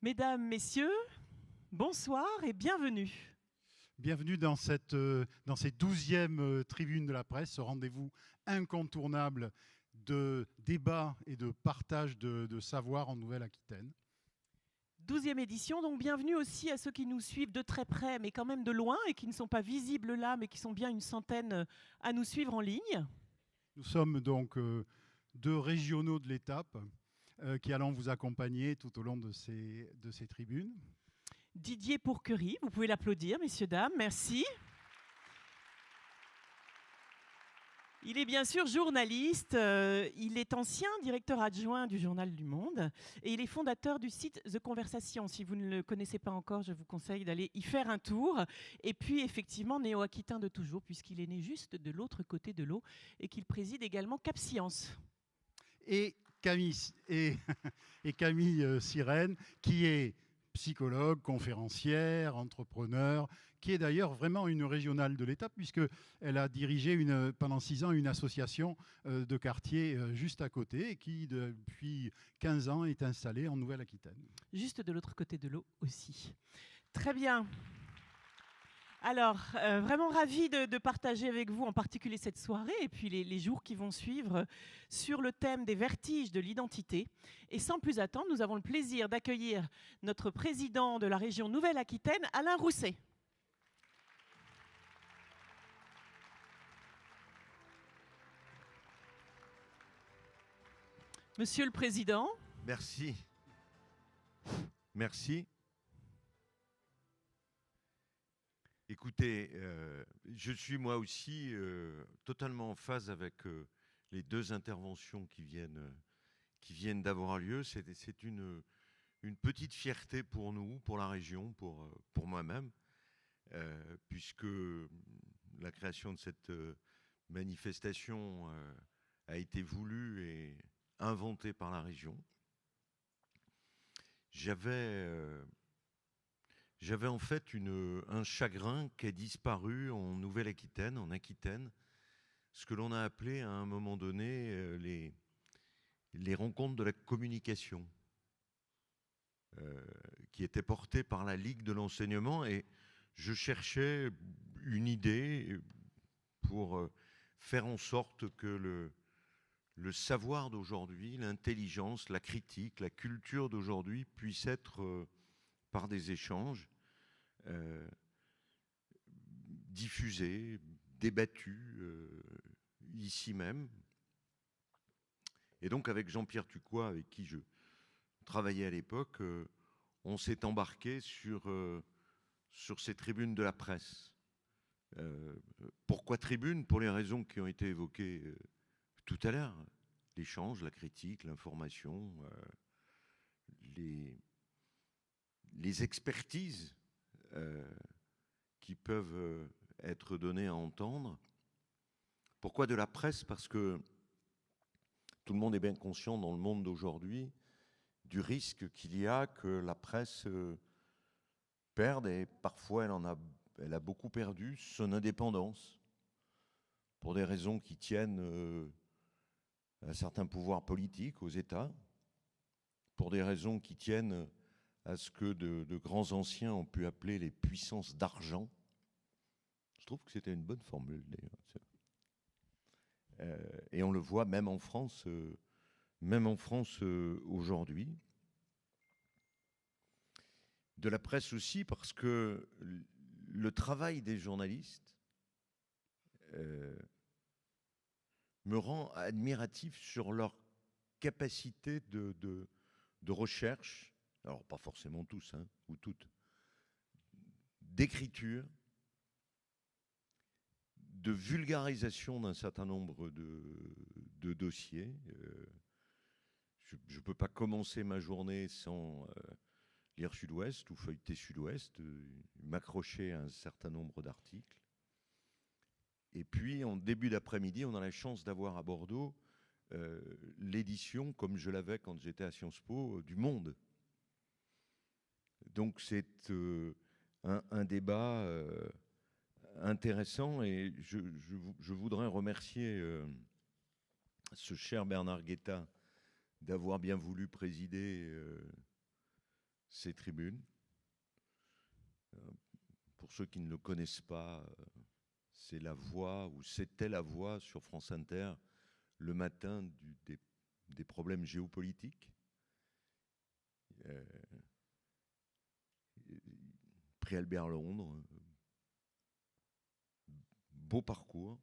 Mesdames, Messieurs, bonsoir et bienvenue. Bienvenue dans ces 12e tribunes de la presse, ce rendez-vous incontournable de débat et de partage de savoir en Nouvelle-Aquitaine. 12e édition, donc bienvenue aussi à ceux qui nous suivent de très près, mais quand même de loin, et qui ne sont pas visibles là, mais qui sont bien une centaine à nous suivre en ligne. Nous sommes donc deux régionaux de l'étape qui allons vous accompagner tout au long de ces tribunes. Didier Pourquerie, vous pouvez l'applaudir, messieurs, dames, merci. Il est bien sûr journaliste, il est ancien directeur adjoint du Journal du Monde et il est fondateur du site The Conversation. Si vous ne le connaissez pas encore, je vous conseille d'aller y faire un tour. Et puis effectivement, néo-aquitain de toujours, puisqu'il est né juste de l'autre côté de l'eau et qu'il préside également Cap Science. Et Camille Sirène, qui est psychologue, conférencière, entrepreneur, qui est d'ailleurs vraiment une régionale de l'État, puisqu'elle a dirigé pendant 6 ans une association de quartier juste à côté, et qui depuis 15 ans est installée en Nouvelle-Aquitaine. Juste de l'autre côté de l'eau aussi. Très bien. Alors, vraiment ravi de partager avec vous en particulier cette soirée et puis les jours qui vont suivre sur le thème des vertiges de l'identité. Et sans plus attendre, nous avons le plaisir d'accueillir notre président de la région Nouvelle-Aquitaine, Alain Rousset. Monsieur le Président. Merci. Merci. Écoutez, je suis moi aussi totalement en phase avec les deux interventions qui viennent d'avoir lieu. C'est une petite fierté pour nous, pour la région, pour moi-même, puisque la création de cette manifestation a été voulue et inventée par la région. J'avais en fait un chagrin qui a disparu en Nouvelle-Aquitaine, en Aquitaine, ce que l'on a appelé à un moment donné les rencontres de la communication, qui étaient portées par la Ligue de l'enseignement, et je cherchais une idée pour faire en sorte que le savoir d'aujourd'hui, l'intelligence, la critique, la culture d'aujourd'hui puisse être par des échanges diffusés, débattus ici même. Et donc avec Jean-Pierre Tucois, avec qui je travaillais à l'époque, on s'est embarqué sur ces tribunes de la presse. Pourquoi tribunes? Pour les raisons qui ont été évoquées tout à l'heure. L'échange, la critique, l'information, les expertises qui peuvent être données à entendre. Pourquoi de la presse? Parce que tout le monde est bien conscient dans le monde d'aujourd'hui du risque qu'il y a que la presse perde, et parfois elle a beaucoup perdu son indépendance pour des raisons qui tiennent à certains pouvoirs politiques aux États, pour des raisons qui tiennent à ce que de grands anciens ont pu appeler les puissances d'argent. Je trouve que c'était une bonne formule, d'ailleurs. Et on le voit même en France aujourd'hui. De la presse aussi, parce que le travail des journalistes me rend admiratif sur leur capacité de recherche, alors pas forcément tous, hein, ou toutes, d'écriture, de vulgarisation d'un certain nombre de dossiers. Je ne peux pas commencer ma journée sans lire Sud-Ouest ou feuilleter Sud-Ouest, m'accrocher à un certain nombre d'articles. Et puis, en début d'après-midi, on a la chance d'avoir à Bordeaux l'édition, comme je l'avais quand j'étais à Sciences Po, du Monde. Donc c'est un débat intéressant, et je voudrais remercier ce cher Bernard Guetta d'avoir bien voulu présider ces tribunes. Pour ceux qui ne le connaissent pas, c'est la voix, ou c'était la voix sur France Inter, le matin des problèmes géopolitiques. Prix Albert Londres, beau parcours.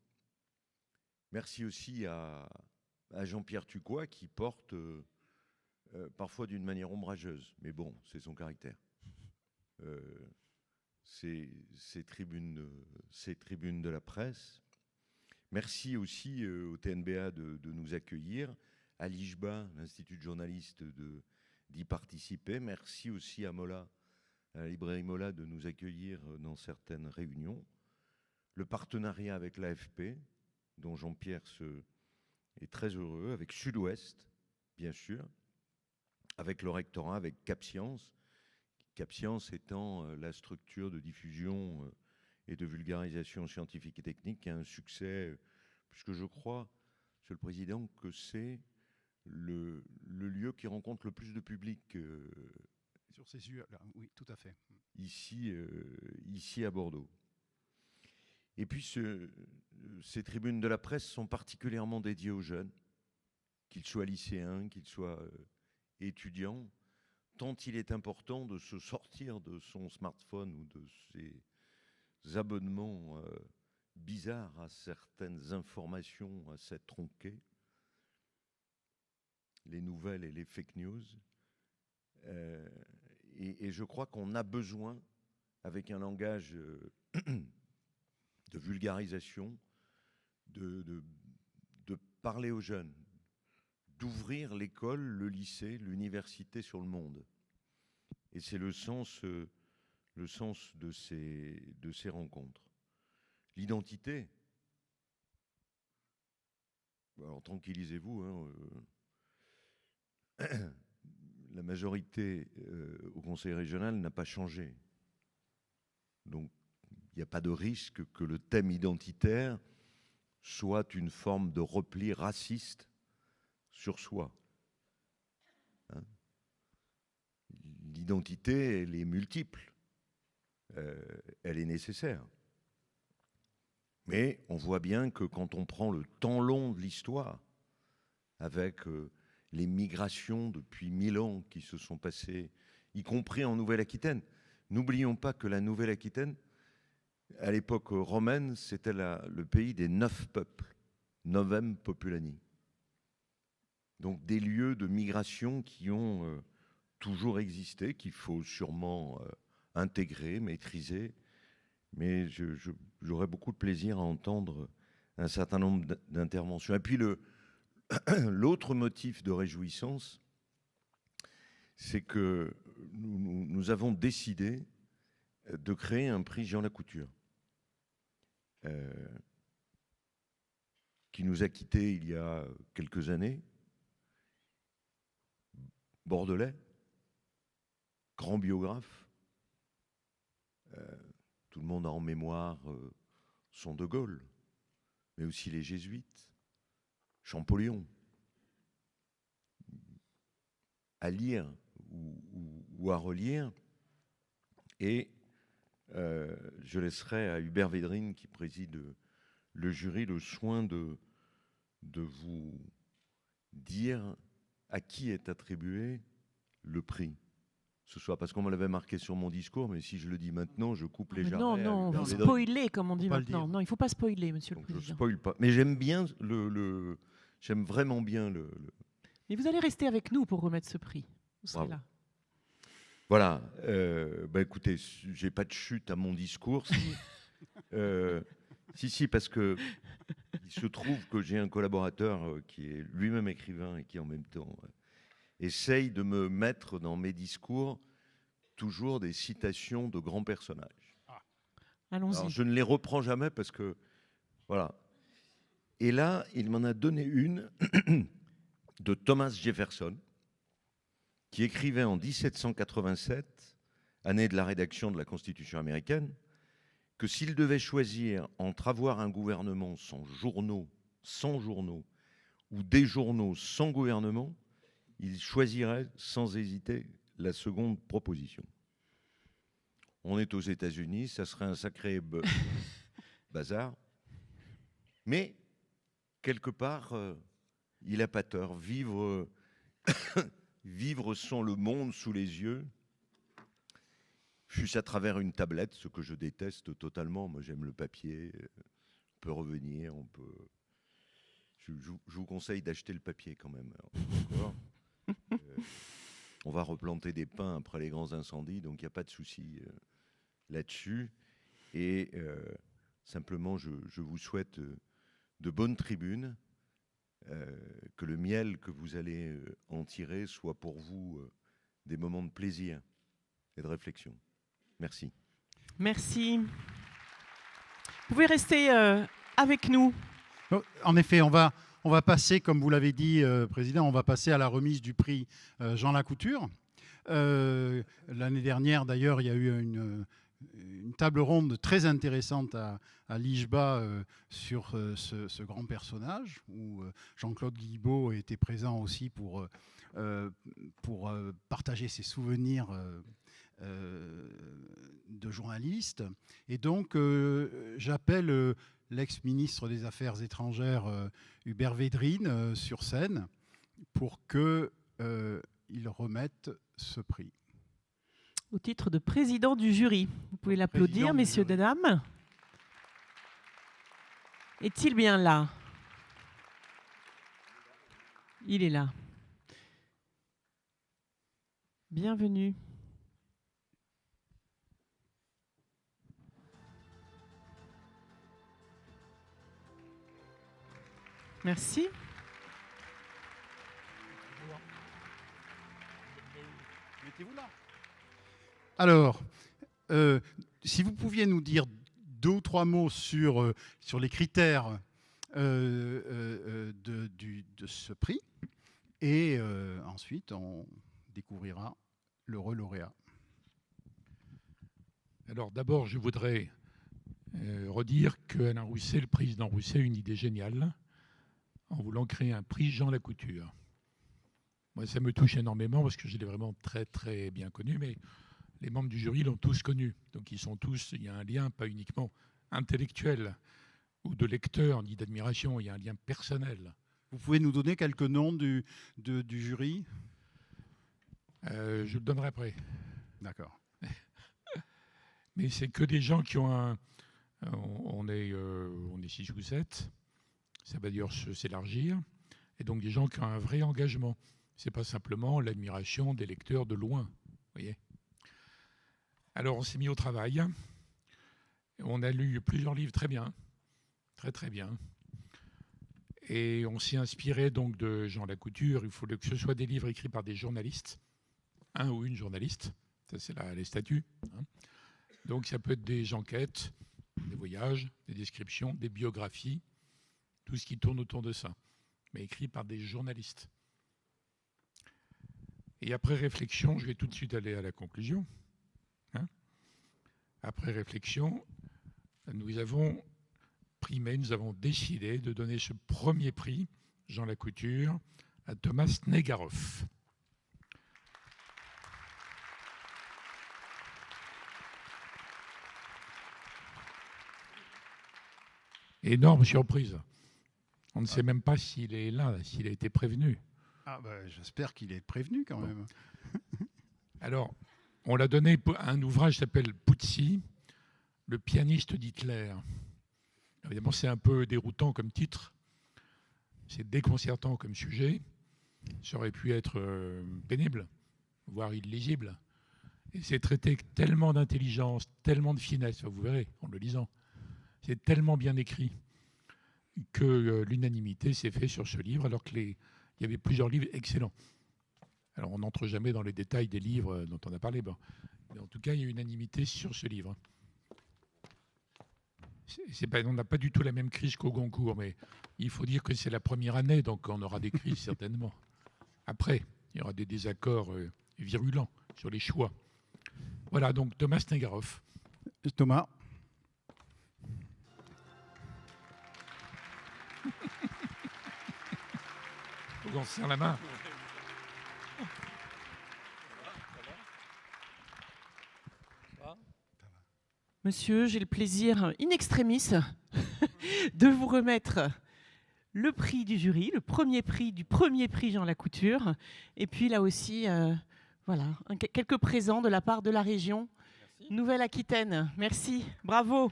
Merci aussi à Jean-Pierre Tucois qui porte parfois d'une manière ombrageuse, mais bon, c'est son caractère. Ces tribunes de la presse. Merci aussi au TNBA de nous accueillir, à l'IJBA, l'Institut de journalistes, d'y participer. Merci aussi à Mola, à la librairie Mola, de nous accueillir dans certaines réunions. Le partenariat avec l'AFP, dont Jean-Pierre est très heureux, avec Sud-Ouest, bien sûr, avec le rectorat, avec CapScience. CapScience étant la structure de diffusion et de vulgarisation scientifique et technique qui a un succès, puisque je crois, Monsieur le Président, que c'est le lieu qui rencontre le plus de public sur ces sujets-là, oui, tout à fait. Ici à Bordeaux. Et puis ces tribunes de la presse sont particulièrement dédiées aux jeunes, qu'ils soient lycéens, qu'ils soient étudiants, tant il est important de se sortir de son smartphone ou de ses abonnements bizarres à certaines informations assez tronquées, les nouvelles et les fake news. Et je crois qu'on a besoin, avec un langage de vulgarisation, de parler aux jeunes, d'ouvrir l'école, le lycée, l'université sur le monde. Et c'est le sens de ces rencontres. L'identité, alors tranquillisez-vous, la majorité au Conseil régional n'a pas changé. Donc, il n'y a pas de risque que le thème identitaire soit une forme de repli raciste sur soi. Hein? L'identité, elle est multiple. Elle est nécessaire. Mais on voit bien que quand on prend le temps long de l'histoire, avec les migrations depuis 1000 ans qui se sont passées, y compris en Nouvelle-Aquitaine, n'oublions pas que la Nouvelle-Aquitaine, à l'époque romaine, c'était le pays des 9 peuples, Novem Populani. Donc des lieux de migration qui ont toujours existé, qu'il faut sûrement intégrer, maîtriser. Mais j'aurais beaucoup de plaisir à entendre un certain nombre d'interventions. Et puis l'autre motif de réjouissance, c'est que nous avons décidé de créer un prix Jean Lacouture, qui nous a quittés il y a quelques années, bordelais, grand biographe. Tout le monde a en mémoire son De Gaulle, mais aussi les Jésuites, Champollion. À lire ou à relire. Et je laisserai à Hubert Védrine, qui préside le jury, le soin de vous dire à qui est attribué le prix. Ce soit parce qu'on me l'avait marqué sur mon discours, mais si je le dis maintenant, je coupe les jarrets. Non, vous spoilez, comme on dit maintenant. Non, il ne faut pas spoiler, Monsieur le Président. Je ne spoil pas. Mais j'aime bien j'aime vraiment bien le... Mais vous allez rester avec nous pour remettre ce prix. Vous serez là. Voilà. Écoutez, j'ai pas de chute à mon discours. Si, parce que il se trouve que j'ai un collaborateur qui est lui-même écrivain et qui en même temps essaye de me mettre dans mes discours toujours des citations de grands personnages. Allons-y. Alors, je ne les reprends jamais parce que voilà. Et là, il m'en a donné une de Thomas Jefferson, qui écrivait en 1787, année de la rédaction de la Constitution américaine, que s'il devait choisir entre avoir un gouvernement sans journaux, ou des journaux sans gouvernement, il choisirait sans hésiter la seconde proposition. On est aux États-Unis, ça serait un sacré bazar. Mais, quelque part, il n'a pas tort. Vivre sans le monde sous les yeux, fût-ce à travers une tablette, ce que je déteste totalement. Moi, j'aime le papier. On peut revenir, on peut... Je vous conseille d'acheter le papier quand même. On va replanter des pins après les grands incendies, donc il n'y a pas de souci là-dessus. Et simplement, je vous souhaite de bonnes tribunes, que le miel que vous allez en tirer soit pour vous des moments de plaisir et de réflexion. Merci. Merci. Vous pouvez rester avec nous. En effet, on va passer, comme vous l'avez dit, Président, on va passer à la remise du prix Jean Lacouture. L'année dernière, d'ailleurs, il y a eu une table ronde très intéressante à Lijba sur ce grand personnage, où Jean-Claude Guilbault était présent aussi pour partager ses souvenirs de journaliste. Et donc, j'appelle l'ex-ministre des Affaires étrangères, Hubert Védrine, sur scène pour qu'il remette ce prix. Au titre de président du jury. Vous pouvez l'applaudir, messieurs et dames. Est-il bien là? Il est là. Bienvenue. Merci. Mettez-vous là. Alors, si vous pouviez nous dire 2 ou 3 mots sur les critères de ce prix, et ensuite on découvrira l'heureux lauréat. Alors d'abord, je voudrais redire qu'Alain Rousset, le président Rousset, a une idée géniale en voulant créer un prix Jean Lacouture. Moi, ça me touche énormément parce que je l'ai vraiment très très bien connu, mais les membres du jury l'ont tous connu. Donc ils sont tous, il y a un lien pas uniquement intellectuel ou de lecteur ni d'admiration, il y a un lien personnel. Vous pouvez nous donner quelques noms du jury? Je le donnerai après. D'accord. Mais c'est que des gens qui ont un... On est 6 ou 7, ça va d'ailleurs s'élargir, et donc des gens qui ont un vrai engagement. Ce n'est pas simplement l'admiration des lecteurs de loin. Vous voyez. Alors on s'est mis au travail, on a lu plusieurs livres très bien, très très bien, et on s'est inspiré donc de Jean Lacouture. Il faut que ce soit des livres écrits par des journalistes, un ou une journaliste, ça c'est les statuts. Donc ça peut être des enquêtes, des voyages, des descriptions, des biographies, tout ce qui tourne autour de ça, mais écrit par des journalistes. Et après réflexion, je vais tout de suite aller à la conclusion. Après réflexion, nous avons décidé de donner ce premier prix, Jean Lacouture, à Thomas Negaroff. Énorme surprise. On ne sait même pas s'il est là, s'il a été prévenu. Ah ben, j'espère qu'il est prévenu quand même. Alors, on l'a donné à un ouvrage qui s'appelle Puzzi, le pianiste d'Hitler. Évidemment, c'est un peu déroutant comme titre. C'est déconcertant comme sujet. Ça aurait pu être pénible, voire illisible. Et c'est traité avec tellement d'intelligence, tellement de finesse, vous verrez en le lisant. C'est tellement bien écrit que l'unanimité s'est faite sur ce livre, alors qu'il y avait plusieurs livres excellents. Alors, on n'entre jamais dans les détails des livres dont on a parlé. Bon. Mais en tout cas, il y a unanimité sur ce livre. On n'a pas du tout la même crise qu'au Goncourt, mais il faut dire que c'est la première année, donc on aura des crises certainement. Après, il y aura des désaccords virulents sur les choix. Voilà, donc Thomas Negaroff. Thomas. Faut qu'on se serre la main. Monsieur, j'ai le plaisir in extremis de vous remettre le prix du jury, le premier prix Jean Lacouture, et puis là aussi, voilà, quelques présents de la part de la région Nouvelle-Aquitaine. Merci, bravo.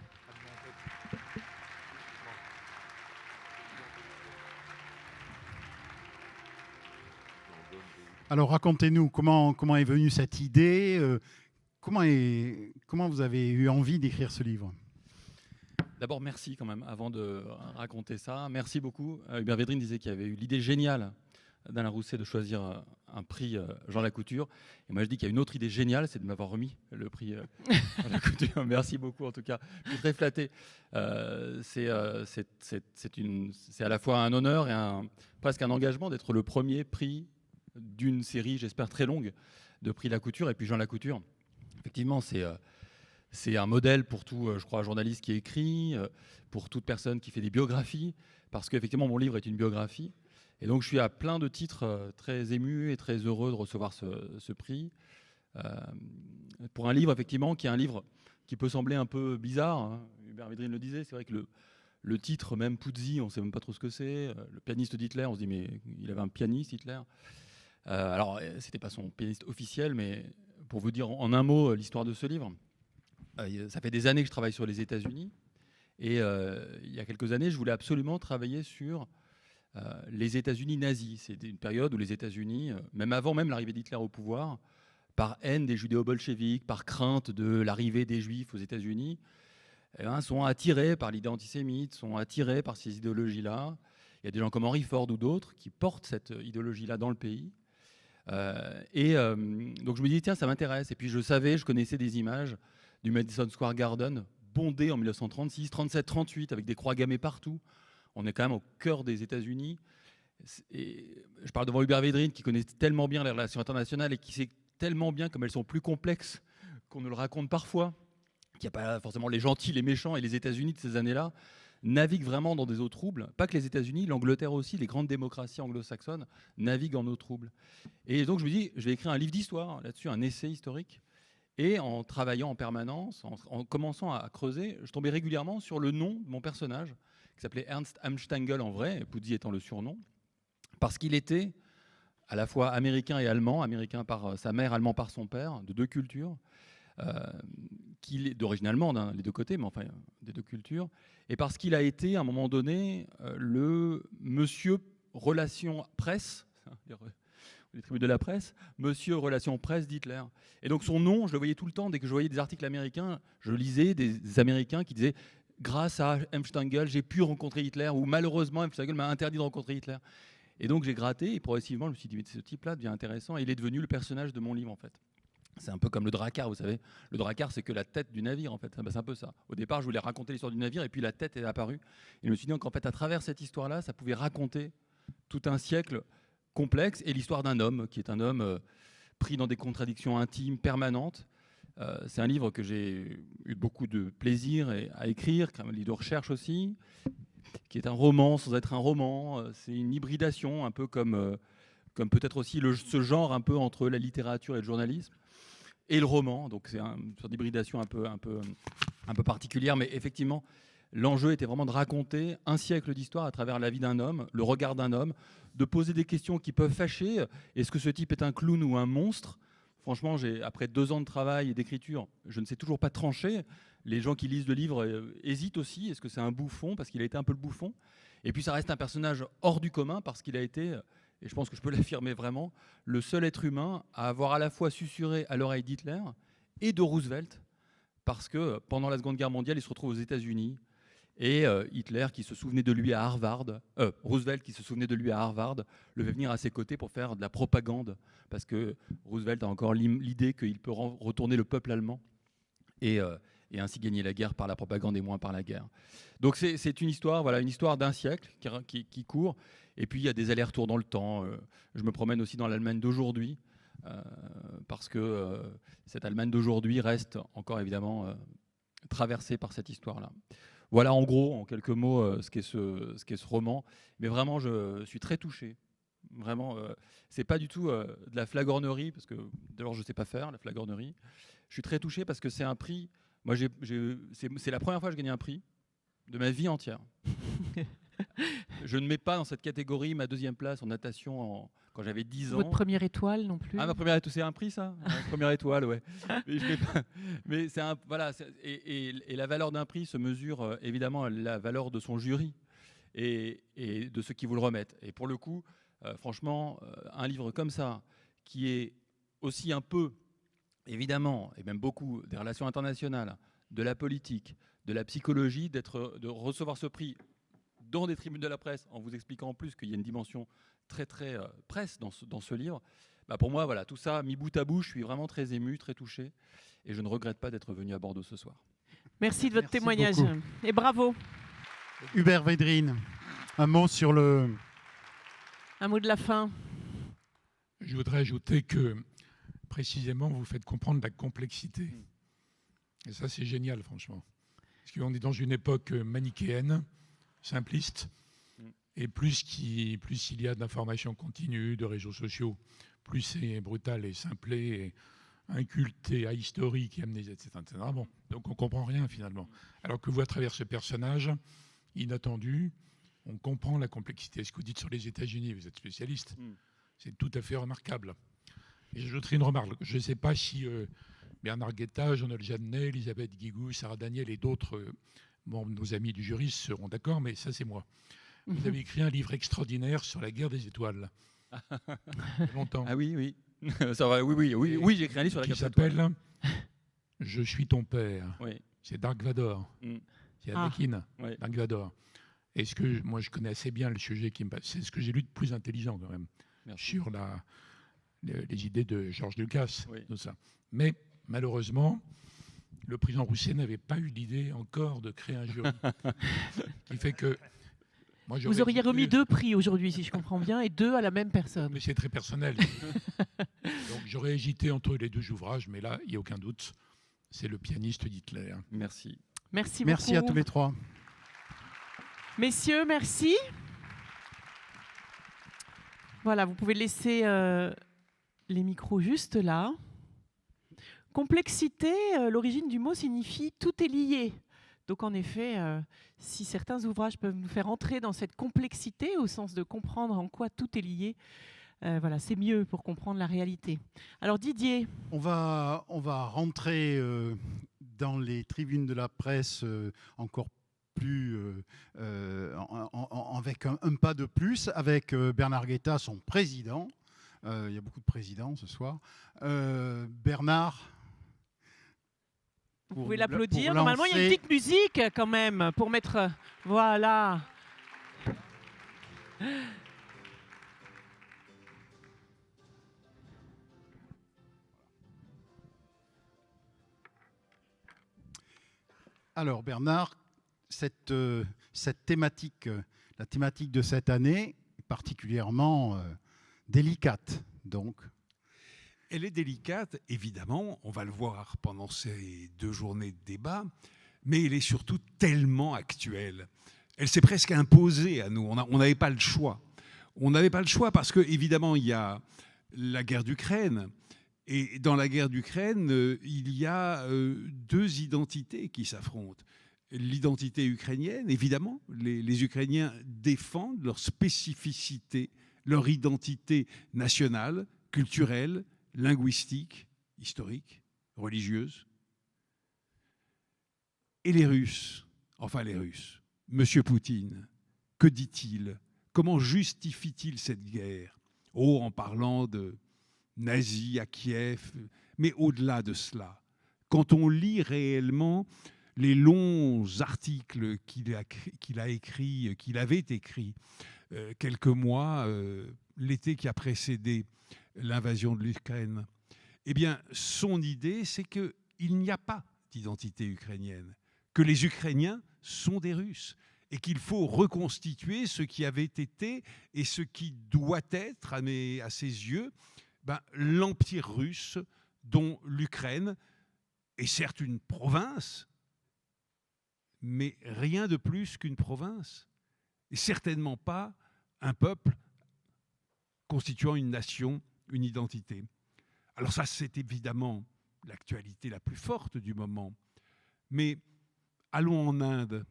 Alors racontez-nous comment est venue cette idée, comment vous avez eu envie d'écrire ce livre? D'abord, merci quand même, avant de raconter ça. Merci beaucoup. Hubert Védrine disait qu'il y avait eu l'idée géniale d'Alain Rousset de choisir un prix Jean Lacouture. Et moi, je dis qu'il y a une autre idée géniale, c'est de m'avoir remis le prix Jean Lacouture. Merci beaucoup, en tout cas. Je suis très flatté. C'est à la fois un honneur et presque un engagement d'être le premier prix d'une série, j'espère, très longue de prix Lacouture. Et puis Jean Lacouture, effectivement, c'est un modèle pour tout, je crois, journaliste qui écrit, pour toute personne qui fait des biographies, parce qu'effectivement, mon livre est une biographie. Et donc, je suis à plein de titres très ému et très heureux de recevoir ce prix. Pour un livre, effectivement, qui est un livre qui peut sembler un peu bizarre, hein. Hubert Védrine le disait, c'est vrai que le titre, même Puzzi, on ne sait même pas trop ce que c'est. Le pianiste d'Hitler, on se dit, mais il avait un pianiste, Hitler. Alors, ce n'était pas son pianiste officiel, mais pour vous dire en un mot l'histoire de ce livre, ça fait des années que je travaille sur les États-Unis. Et il y a quelques années, je voulais absolument travailler sur les États-Unis nazis. C'était une période où les États-Unis, même avant l'arrivée d'Hitler au pouvoir, par haine des judéo-bolcheviques, par crainte de l'arrivée des Juifs aux États-Unis, sont attirés par l'idée antisémite, sont attirés par ces idéologies-là. Il y a des gens comme Henry Ford ou d'autres qui portent cette idéologie-là dans le pays. Donc je me dis, tiens, ça m'intéresse. Et puis je connaissais des images du Madison Square Garden, bondé en 1936, 37, 38, avec des croix gammées partout. On est quand même au cœur des États-Unis. Et je parle devant Hubert Védrine, qui connaît tellement bien les relations internationales et qui sait tellement bien comme elles sont plus complexes qu'on ne le raconte parfois, qu'il n'y a pas forcément les gentils, les méchants, et les États-Unis de ces années-là naviguent vraiment dans des eaux troubles. Pas que les États-Unis, l'Angleterre aussi, les grandes démocraties anglo-saxonnes naviguent en eau trouble. Et donc je me dis, je vais écrire un livre d'histoire là-dessus, un essai historique. Et en travaillant en permanence, en commençant à creuser, je tombais régulièrement sur le nom de mon personnage, qui s'appelait Ernst Amstangl en vrai, Puzzi étant le surnom, parce qu'il était à la fois américain et allemand, américain par sa mère, allemand par son père, de deux cultures, d'origine allemande, hein, les deux côtés, mais enfin des deux cultures, et parce qu'il a été à un moment donné le monsieur relations presse, les tribus de la presse, monsieur relations presse d'Hitler. Et donc son nom, je le voyais tout le temps, dès que je voyais des articles américains, je lisais des Américains qui disaient « Grâce à Amstangl, j'ai pu rencontrer Hitler » ou « Malheureusement, Amstangl m'a interdit de rencontrer Hitler ». Et donc j'ai gratté, et progressivement, je me suis dit « Ce type-là devient intéressant », et il est devenu le personnage de mon livre, en fait. C'est un peu comme le drakkar, vous savez. Le drakkar, c'est que la tête du navire, en fait. C'est un peu ça. Au départ, je voulais raconter l'histoire du navire, et puis la tête est apparue. Et je me suis dit qu'en fait, à travers cette histoire-là, ça pouvait raconter tout un siècle complexe, et l'histoire d'un homme, qui est un homme pris dans des contradictions intimes permanentes. C'est un livre que j'ai eu beaucoup de plaisir à écrire, un livre de recherche aussi, qui est un roman sans être un roman. C'est une hybridation, un peu comme peut-être aussi ce genre un peu entre la littérature et le journalisme, et le roman. Donc c'est une sorte d'hybridation un peu particulière, mais effectivement, l'enjeu était vraiment de raconter un siècle d'histoire à travers la vie d'un homme, le regard d'un homme, de poser des questions qui peuvent fâcher. Est-ce que ce type est un clown ou un monstre ? Franchement, après 2 ans de travail et d'écriture, je ne sais toujours pas trancher. Les gens qui lisent le livre hésitent aussi. Est-ce que c'est un bouffon ? Parce qu'il a été un peu le bouffon. Et puis ça reste un personnage hors du commun parce qu'il a été, et je pense que je peux l'affirmer vraiment, le seul être humain à avoir à la fois susurré à l'oreille d'Hitler et de Roosevelt, parce que pendant la Seconde Guerre mondiale, il se retrouve aux États-Unis. Et Hitler, qui se souvenait de lui à Harvard, Roosevelt, qui se souvenait de lui à Harvard, le fait venir à ses côtés pour faire de la propagande, parce que Roosevelt a encore l'idée qu'il peut retourner le peuple allemand et ainsi gagner la guerre par la propagande et moins par la guerre. Donc c'est une histoire, voilà, une histoire d'un siècle qui court. Et puis il y a des allers-retours dans le temps. Je me promène aussi dans l'Allemagne d'aujourd'hui, parce que cette Allemagne d'aujourd'hui reste encore évidemment traversée par cette histoire-là. Voilà en gros, en quelques mots, ce qu'est ce roman. Mais vraiment, je suis très touché. Vraiment, c'est pas du tout de la flagornerie, parce que d'abord, je ne sais pas faire la flagornerie. Je suis très touché parce que c'est un prix Moi, c'est la première fois que je gagne un prix de ma vie entière. Je ne mets pas dans cette catégorie ma deuxième place en natation quand j'avais 10 ans. Votre première étoile non plus? Ah, ma première étoile, c'est un prix, ça? Première étoile, ouais. Mais c'est voilà, et la valeur d'un prix se mesure évidemment à la valeur de son jury et de ceux qui vous le remettent. Et pour le coup, franchement, un livre comme ça, qui est aussi un peu, évidemment, et même beaucoup, des relations internationales, de la politique, de la psychologie, de recevoir ce prix dans des tribunes de la presse, en vous expliquant en plus qu'il y a une dimension très très presse dans ce livre, bah pour moi, voilà, tout ça mis bout à bout, je suis vraiment très ému, très touché, et je ne regrette pas d'être venu à Bordeaux ce soir. Merci de votre témoignage. Beaucoup. Et bravo. Hubert Védrine, un mot sur le... Un mot de la fin. Je voudrais ajouter que, précisément, vous faites comprendre la complexité. Et ça, c'est génial, franchement. Parce qu'on est dans une époque manichéenne, simpliste, et plus il y a d'informations continues, de réseaux sociaux, plus c'est brutal et simplé, et inculté, ahistorique, et amnésique, etc. Bon, donc on ne comprend rien, finalement. Alors que vous, à travers ce personnage inattendu, on comprend la complexité. Ce que vous dites sur les États-Unis, vous êtes spécialiste, c'est tout à fait remarquable. Et j'ajouterai une remarque. Je ne sais pas si Bernard Guetta, Jean-Noël Jeannet, Elisabeth Guigou, Sarah Daniel et d'autres membres de nos amis du jury seront d'accord, mais ça, c'est moi. Vous avez écrit un livre extraordinaire sur la guerre des étoiles. Longtemps. Ah oui, oui. Ça va, oui, j'ai écrit un livre sur la Qui guerre des étoiles. s'appelle Je suis ton père. Oui. C'est Dark Vador. C'est Anakin, Oui. Dark Vador. Est-ce que moi je connais assez bien le sujet qui me passe. C'est ce que j'ai lu de plus intelligent quand même. Merci. Sur les idées de George Lucas, Oui. tout ça. Mais malheureusement, le président Rousset n'avait pas eu l'idée encore de créer un jury. Qui fait que moi, Vous auriez remis 2 prix aujourd'hui, si je comprends bien, et 2 à la même personne. Mais c'est très personnel. Donc j'aurais hésité entre les 2 ouvrages, mais là, il n'y a aucun doute. C'est le pianiste d'Hitler. Merci. Merci beaucoup. Merci à tous les trois. Messieurs, merci. Voilà, vous pouvez laisser les micros juste là. Complexité, l'origine du mot signifie « tout est lié ». Donc en effet, si certains ouvrages peuvent nous faire entrer dans cette complexité, au sens de comprendre en quoi tout est lié, voilà, c'est mieux pour comprendre la réalité. Alors Didier. On va rentrer dans les tribunes de la presse encore plus avec un pas de plus, avec Bernard Guetta, son président. Il y a beaucoup de présidents ce soir. Bernard. Vous pouvez l'applaudir. Normalement, il y a une petite musique quand même pour mettre... Voilà. Alors Bernard, cette thématique, la thématique de cette année est particulièrement délicate, donc. Elle est délicate, évidemment, on va le voir pendant ces 2 journées de débat, mais elle est surtout tellement actuelle. Elle s'est presque imposée à nous, on n'avait pas le choix. On n'avait pas le choix parce que, évidemment, il y a la guerre d'Ukraine, et dans la guerre d'Ukraine, il y a 2 identités qui s'affrontent. L'identité ukrainienne, évidemment, les Ukrainiens défendent leur spécificité, leur identité nationale, culturelle, linguistique, historique, religieuse. Et les Russes, Monsieur Poutine, que dit-il? Comment justifie-t-il cette guerre? Oh, en parlant de nazis à Kiev, mais au-delà de cela, quand on lit réellement les longs articles qu'il avait écrits quelques mois, l'été qui a précédé l'invasion de l'Ukraine, eh bien, son idée, c'est qu'il n'y a pas d'identité ukrainienne, que les Ukrainiens sont des Russes et qu'il faut reconstituer ce qui avait été et ce qui doit être, à ses yeux, l'empire russe dont l'Ukraine est certes une province, mais rien de plus qu'une province, et certainement pas un peuple constituant une nation, une identité. Alors ça, c'est évidemment l'actualité la plus forte du moment. Mais allons en Inde.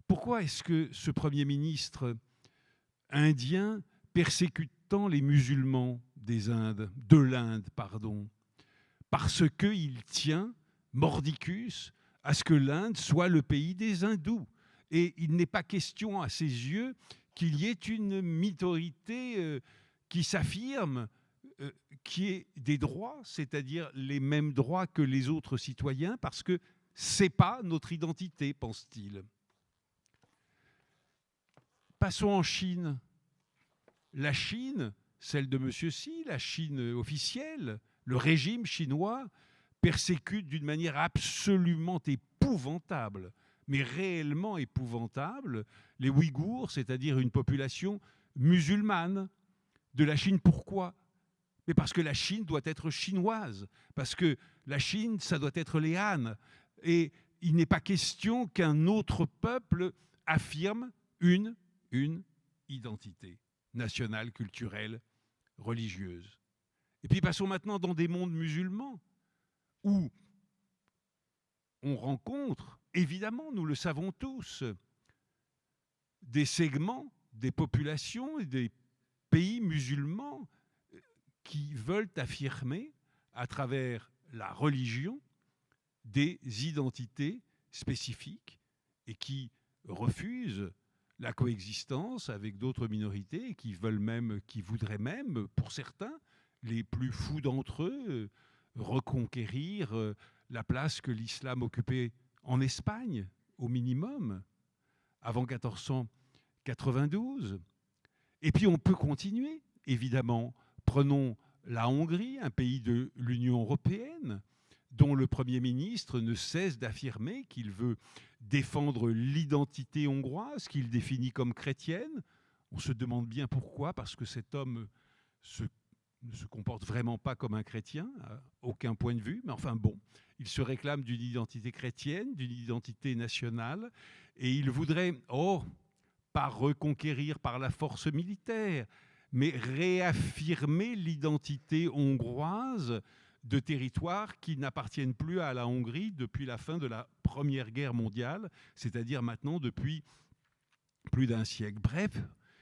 Pourquoi est-ce que ce Premier ministre indien persécute tant les musulmans de l'Inde, pardon? Parce qu'il tient, mordicus, à ce que l'Inde soit le pays des hindous. Et il n'est pas question à ses yeux qu'il y ait une minorité qui s'affirme, qui ait des droits, c'est-à-dire les mêmes droits que les autres citoyens, parce que ce n'est pas notre identité, pense-t-il. Passons en Chine. La Chine, celle de M. Xi, la Chine officielle, le régime chinois persécute d'une manière absolument épouvantable, mais réellement épouvantable, les Ouïghours, c'est-à-dire une population musulmane de la Chine. Pourquoi? Mais parce que la Chine doit être chinoise, parce que la Chine, ça doit être les Han. Et il n'est pas question qu'un autre peuple affirme une identité nationale, culturelle, religieuse. Et puis passons maintenant dans des mondes musulmans où on rencontre, évidemment, nous le savons tous, des segments, des populations et des pays musulmans qui veulent affirmer, à travers la religion, des identités spécifiques et qui refusent la coexistence avec d'autres minorités et qui voudraient même, pour certains, les plus fous d'entre eux, reconquérir la place que l'islam occupait en Espagne, au minimum, avant 1492. Et puis on peut continuer, évidemment. Prenons la Hongrie, un pays de l'Union européenne, dont le Premier ministre ne cesse d'affirmer qu'il veut défendre l'identité hongroise, qu'il définit comme chrétienne. On se demande bien pourquoi, parce que cet homme ne se comporte vraiment pas comme un chrétien, à aucun point de vue, mais enfin bon, il se réclame d'une identité chrétienne, d'une identité nationale, et il voudrait, pas reconquérir par la force militaire, mais réaffirmer l'identité hongroise de territoires qui n'appartiennent plus à la Hongrie depuis la fin de la Première Guerre mondiale, c'est-à-dire maintenant depuis plus d'un siècle. Bref,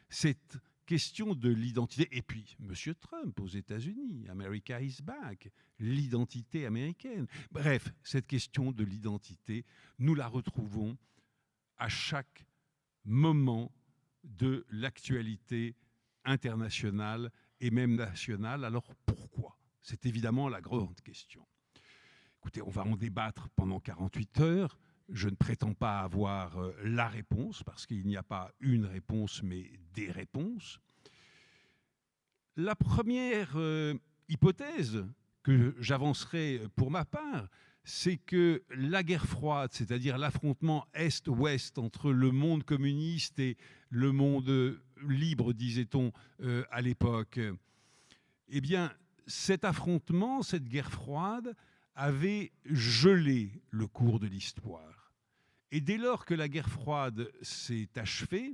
cette question de l'identité, et puis M. Trump aux États-Unis, America is back, l'identité américaine. Bref, cette question de l'identité, nous la retrouvons à chaque moment de l'actualité internationale et même nationale. Alors pourquoi? C'est évidemment la grande question. Écoutez, on va en débattre pendant 48 heures. Je ne prétends pas avoir la réponse, parce qu'il n'y a pas une réponse, mais des réponses. La première hypothèse que j'avancerai pour ma part, c'est que la guerre froide, c'est-à-dire l'affrontement Est-Ouest entre le monde communiste et le monde libre, disait-on à l'époque, eh bien, cet affrontement, cette guerre froide, avait gelé le cours de l'histoire. Et dès lors que la guerre froide s'est achevée,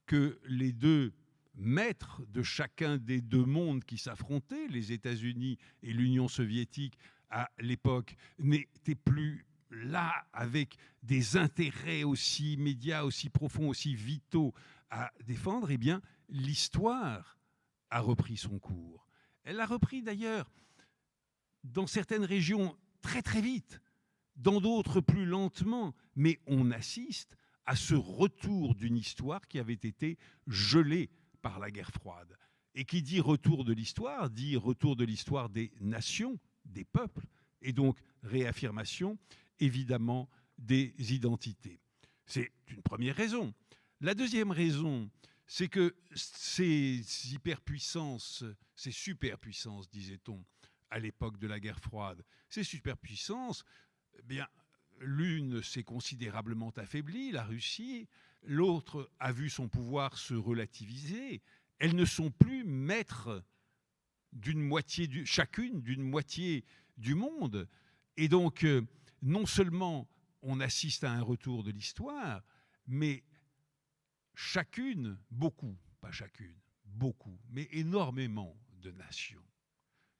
que les deux maîtres de chacun des deux mondes qui s'affrontaient, les États-Unis et l'Union soviétique à l'époque, n'étaient plus là avec des intérêts aussi immédiats, aussi profonds, aussi vitaux à défendre, eh bien, l'histoire a repris son cours. Elle a repris d'ailleurs dans certaines régions très très vite, dans d'autres plus lentement, mais on assiste à ce retour d'une histoire qui avait été gelée par la guerre froide. Et qui dit retour de l'histoire, dit retour de l'histoire des nations, des peuples, et donc réaffirmation, évidemment, des identités. C'est une première raison. La deuxième raison, c'est que ces hyperpuissances, ces superpuissances, disait-on, à l'époque de la guerre froide, ces superpuissances, eh bien, l'une s'est considérablement affaiblie, la Russie, l'autre a vu son pouvoir se relativiser. Elles ne sont plus maîtres chacune d'une moitié du monde. Et donc, non seulement on assiste à un retour de l'histoire, mais chacune, beaucoup, pas chacune, beaucoup, mais énormément de nations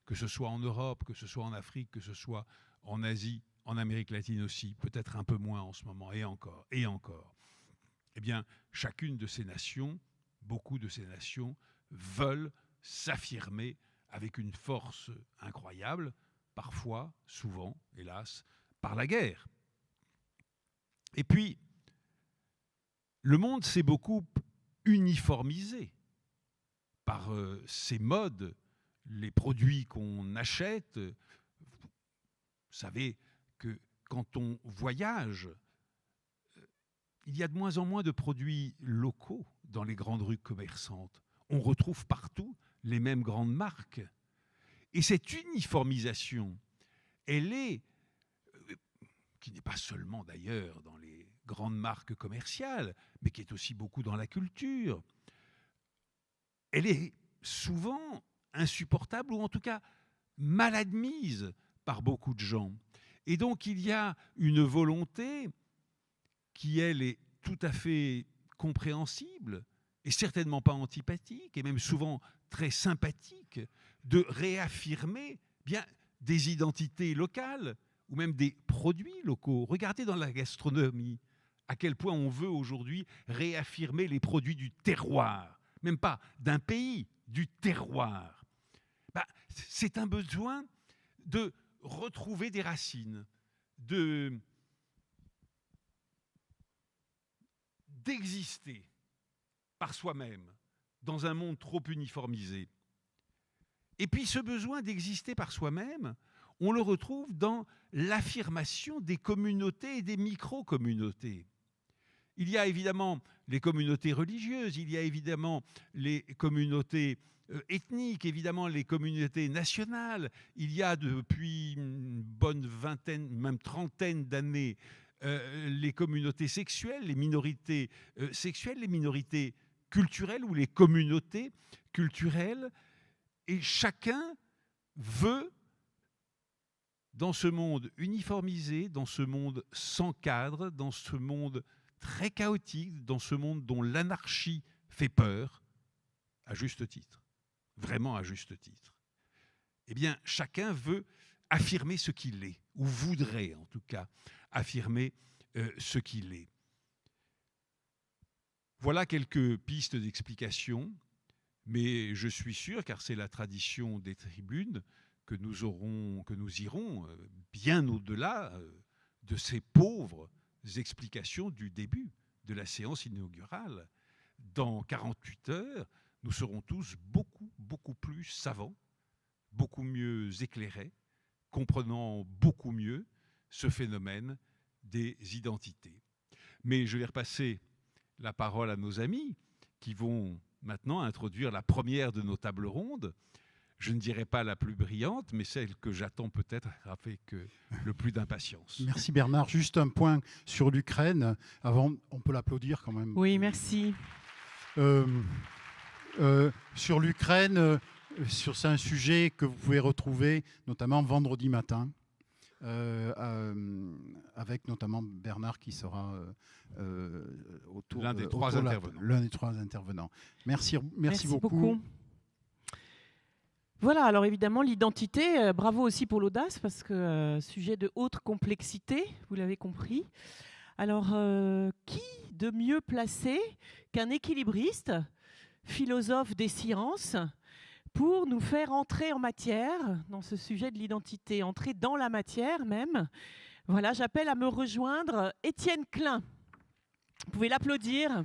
que ce soit en Europe, que ce soit en Afrique, que ce soit en Asie, en Amérique latine aussi, peut-être un peu moins en ce moment, et encore, et encore. Eh bien, chacune de ces nations, beaucoup de ces nations, veulent s'affirmer avec une force incroyable, parfois, souvent, hélas, par la guerre. Et puis, le monde s'est beaucoup uniformisé par ces modes, les produits qu'on achète. Vous savez que quand on voyage, il y a de moins en moins de produits locaux dans les grandes rues commerçantes. On retrouve partout les mêmes grandes marques. Et cette uniformisation, elle est, qui n'est pas seulement d'ailleurs dans les grandes marques commerciales, mais qui est aussi beaucoup dans la culture, elle est souvent insupportable ou en tout cas mal admise par beaucoup de gens. Et donc il y a une volonté qui, elle, est tout à fait compréhensible et certainement pas antipathique, et même souvent très sympathique, de réaffirmer bien des identités locales ou même des produits locaux. Regardez dans la gastronomie à quel point on veut aujourd'hui réaffirmer les produits du terroir, même pas d'un pays, du terroir. C'est un besoin de retrouver des racines, d'exister par soi-même dans un monde trop uniformisé. Et puis ce besoin d'exister par soi-même, on le retrouve dans l'affirmation des communautés et des micro-communautés. Il y a évidemment les communautés religieuses, il y a évidemment les communautés ethniques, évidemment les communautés nationales. Il y a depuis une bonne vingtaine, même trentaine d'années, les communautés sexuelles, les minorités sexuelles, les minorités culturelles ou les communautés culturelles. Et chacun veut, dans ce monde uniformisé, dans ce monde sans cadre, dans ce monde très chaotique, dans ce monde dont l'anarchie fait peur, à juste titre, vraiment à juste titre, eh bien, chacun veut affirmer ce qu'il est, ou voudrait en tout cas affirmer ce qu'il est. Voilà quelques pistes d'explication, mais je suis sûr, car c'est la tradition des tribunes, que nous irons bien au-delà de ces pauvres explications du début de la séance inaugurale. Dans 48 heures, nous serons tous beaucoup plus savants, beaucoup mieux éclairés, comprenant beaucoup mieux ce phénomène des identités. Mais je vais repasser la parole à nos amis qui vont maintenant introduire la première de nos tables rondes. Je ne dirais pas la plus brillante, mais celle que j'attends peut-être avec le plus d'impatience. Merci Bernard. Juste un point sur l'Ukraine. Avant, on peut l'applaudir quand même. Oui, merci. Sur l'Ukraine, c'est un sujet que vous pouvez retrouver notamment vendredi matin, avec notamment Bernard qui sera autour l'un des trois intervenants. L'un des trois intervenants. Merci beaucoup. Voilà, alors évidemment, l'identité, bravo aussi pour l'audace, parce que sujet de haute complexité, vous l'avez compris. Alors, qui de mieux placé qu'un équilibriste, philosophe des sciences, pour nous faire entrer en matière dans ce sujet de l'identité, entrer dans la matière même. Voilà, j'appelle à me rejoindre Étienne Klein. Vous pouvez l'applaudir.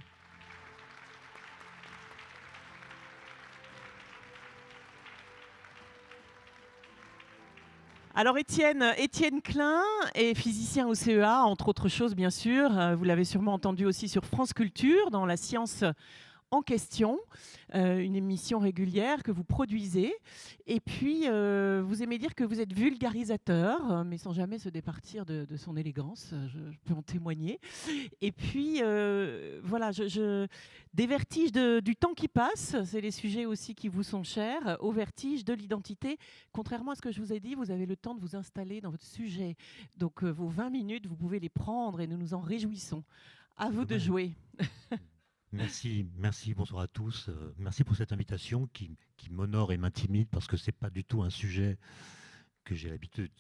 Alors Étienne Klein est physicien au CEA, entre autres choses bien sûr. Vous l'avez sûrement entendu aussi sur France Culture, dans la science en question, une émission régulière que vous produisez. Et puis, vous aimez dire que vous êtes vulgarisateur, mais sans jamais se départir de son élégance, je peux en témoigner. Et puis, voilà, des vertiges du temps qui passe, c'est les sujets aussi qui vous sont chers, au vertige de l'identité. Contrairement à ce que je vous ai dit, vous avez le temps de vous installer dans votre sujet. Donc, vos 20 minutes, vous pouvez les prendre et nous nous en réjouissons. À vous de jouer. Merci, bonsoir à tous. Merci pour cette invitation qui m'honore et m'intimide parce que ce n'est pas du tout un sujet que j'ai l'habitude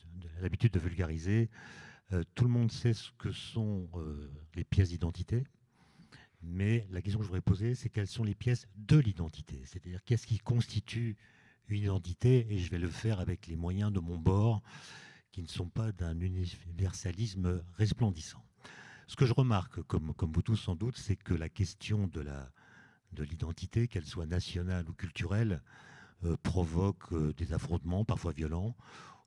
de vulgariser. Tout le monde sait ce que sont les pièces d'identité, mais la question que je voudrais poser, c'est quelles sont les pièces de l'identité, c'est-à-dire qu'est-ce qui constitue une identité, et je vais le faire avec les moyens de mon bord, qui ne sont pas d'un universalisme resplendissant. Ce que je remarque, comme vous tous sans doute, c'est que la question de l'identité, qu'elle soit nationale ou culturelle, provoque des affrontements, parfois violents,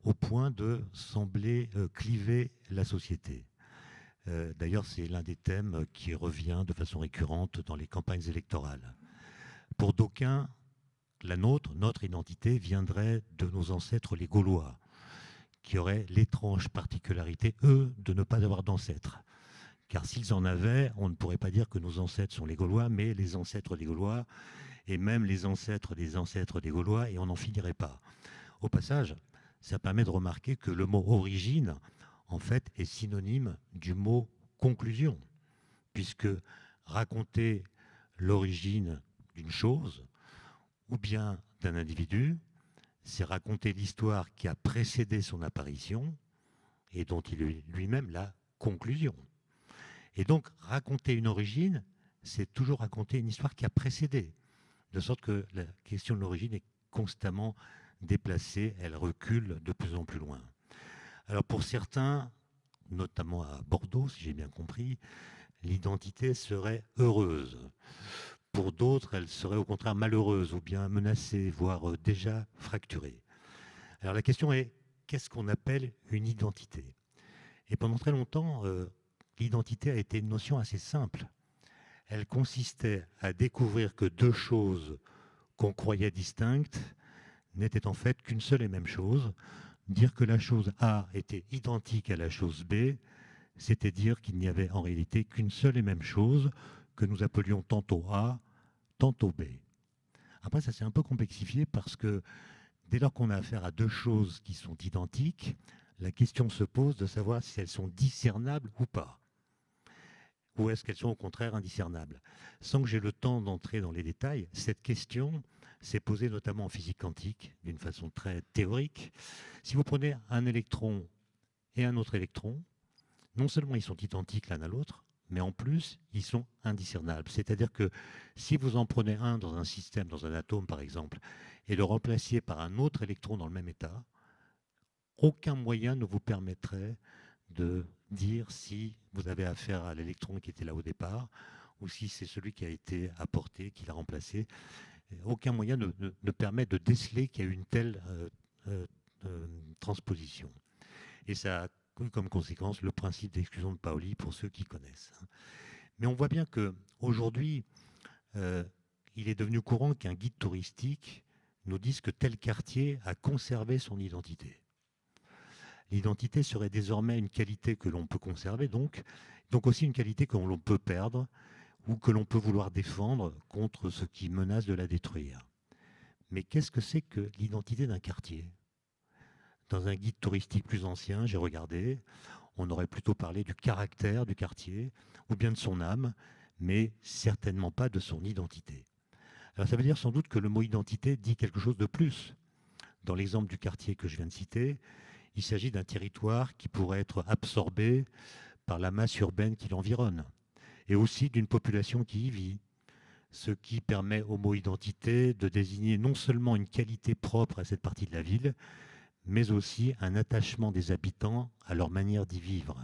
au point de sembler cliver la société. D'ailleurs, c'est l'un des thèmes qui revient de façon récurrente dans les campagnes électorales. Pour d'aucuns, notre identité viendrait de nos ancêtres les Gaulois, qui auraient l'étrange particularité, eux, de ne pas avoir d'ancêtres. Car s'ils en avaient, on ne pourrait pas dire que nos ancêtres sont les Gaulois, mais les ancêtres des Gaulois, et même les ancêtres des Gaulois, et on n'en finirait pas. Au passage, ça permet de remarquer que le mot origine, en fait, est synonyme du mot conclusion, puisque raconter l'origine d'une chose, ou bien d'un individu, c'est raconter l'histoire qui a précédé son apparition, et dont il est lui-même la conclusion. Et donc, raconter une origine, c'est toujours raconter une histoire qui a précédé. De sorte que la question de l'origine est constamment déplacée, elle recule de plus en plus loin. Alors pour certains, notamment à Bordeaux, si j'ai bien compris, l'identité serait heureuse. Pour d'autres, elle serait au contraire malheureuse ou bien menacée, voire déjà fracturée. Alors la question est, qu'est-ce qu'on appelle une identité? Et pendant très longtemps, l'identité a été une notion assez simple. Elle consistait à découvrir que deux choses qu'on croyait distinctes n'étaient en fait qu'une seule et même chose. Dire que la chose A était identique à la chose B, c'était dire qu'il n'y avait en réalité qu'une seule et même chose que nous appelions tantôt A, tantôt B. Après, ça s'est un peu complexifié parce que dès lors qu'on a affaire à deux choses qui sont identiques, la question se pose de savoir si elles sont discernables ou pas. Ou est-ce qu'elles sont au contraire indiscernables? Sans que j'ai le temps d'entrer dans les détails, cette question s'est posée notamment en physique quantique, d'une façon très théorique. Si vous prenez un électron et un autre électron, non seulement ils sont identiques l'un à l'autre, mais en plus, ils sont indiscernables. C'est-à-dire que si vous en prenez un dans un système, dans un atome par exemple, et le remplaciez par un autre électron dans le même état, aucun moyen ne vous permettrait de dire si vous avez affaire à l'électron qui était là au départ ou si c'est celui qui a été apporté, qui l'a remplacé. Aucun moyen ne permet de déceler qu'il y a eu une telle transposition. Et ça a eu comme conséquence le principe d'exclusion de Pauli pour ceux qui connaissent. Mais on voit bien qu'aujourd'hui, il est devenu courant qu'un guide touristique nous dise que tel quartier a conservé son identité. L'identité serait désormais une qualité que l'on peut conserver, donc aussi une qualité que l'on peut perdre ou que l'on peut vouloir défendre contre ce qui menace de la détruire. Mais qu'est-ce que c'est que l'identité d'un quartier? Dans un guide touristique plus ancien, j'ai regardé, on aurait plutôt parlé du caractère du quartier ou bien de son âme, mais certainement pas de son identité. Alors ça veut dire sans doute que le mot identité dit quelque chose de plus. Dans l'exemple du quartier que je viens de citer, il s'agit d'un territoire qui pourrait être absorbé par la masse urbaine qui l'environne, et aussi d'une population qui y vit, ce qui permet au mot identité de désigner non seulement une qualité propre à cette partie de la ville, mais aussi un attachement des habitants à leur manière d'y vivre.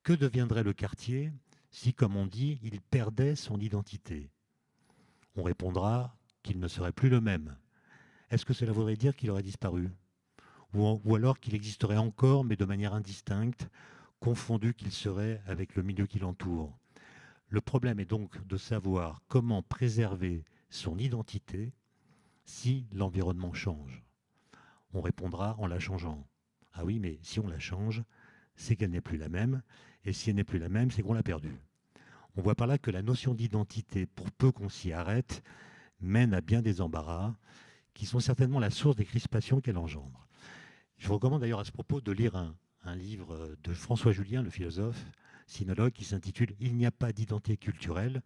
Que deviendrait le quartier si, comme on dit, il perdait son identité? On répondra qu'il ne serait plus le même. Est-ce que cela voudrait dire qu'il aurait disparu? Ou alors qu'il existerait encore, mais de manière indistincte, confondu qu'il serait avec le milieu qui l'entoure? Le problème est donc de savoir comment préserver son identité si l'environnement change. On répondra en la changeant. Ah oui, mais si on la change, c'est qu'elle n'est plus la même, et si elle n'est plus la même, c'est qu'on l'a perdue. On voit par là que la notion d'identité, pour peu qu'on s'y arrête, mène à bien des embarras, qui sont certainement la source des crispations qu'elle engendre. Je vous recommande d'ailleurs à ce propos de lire un livre de François Julien, le philosophe, sinologue, qui s'intitule « Il n'y a pas d'identité culturelle »,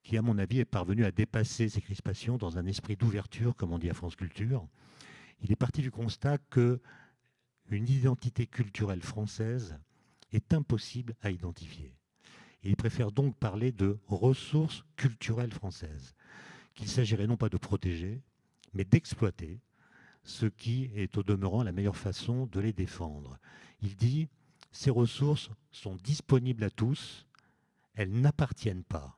qui, à mon avis, est parvenu à dépasser ces crispations dans un esprit d'ouverture, comme on dit à France Culture. Il est parti du constat qu'une identité culturelle française est impossible à identifier. Et il préfère donc parler de ressources culturelles françaises, qu'il s'agirait non pas de protéger, mais d'exploiter, ce qui est au demeurant la meilleure façon de les défendre. Il dit « Ces ressources sont disponibles à tous, elles n'appartiennent pas,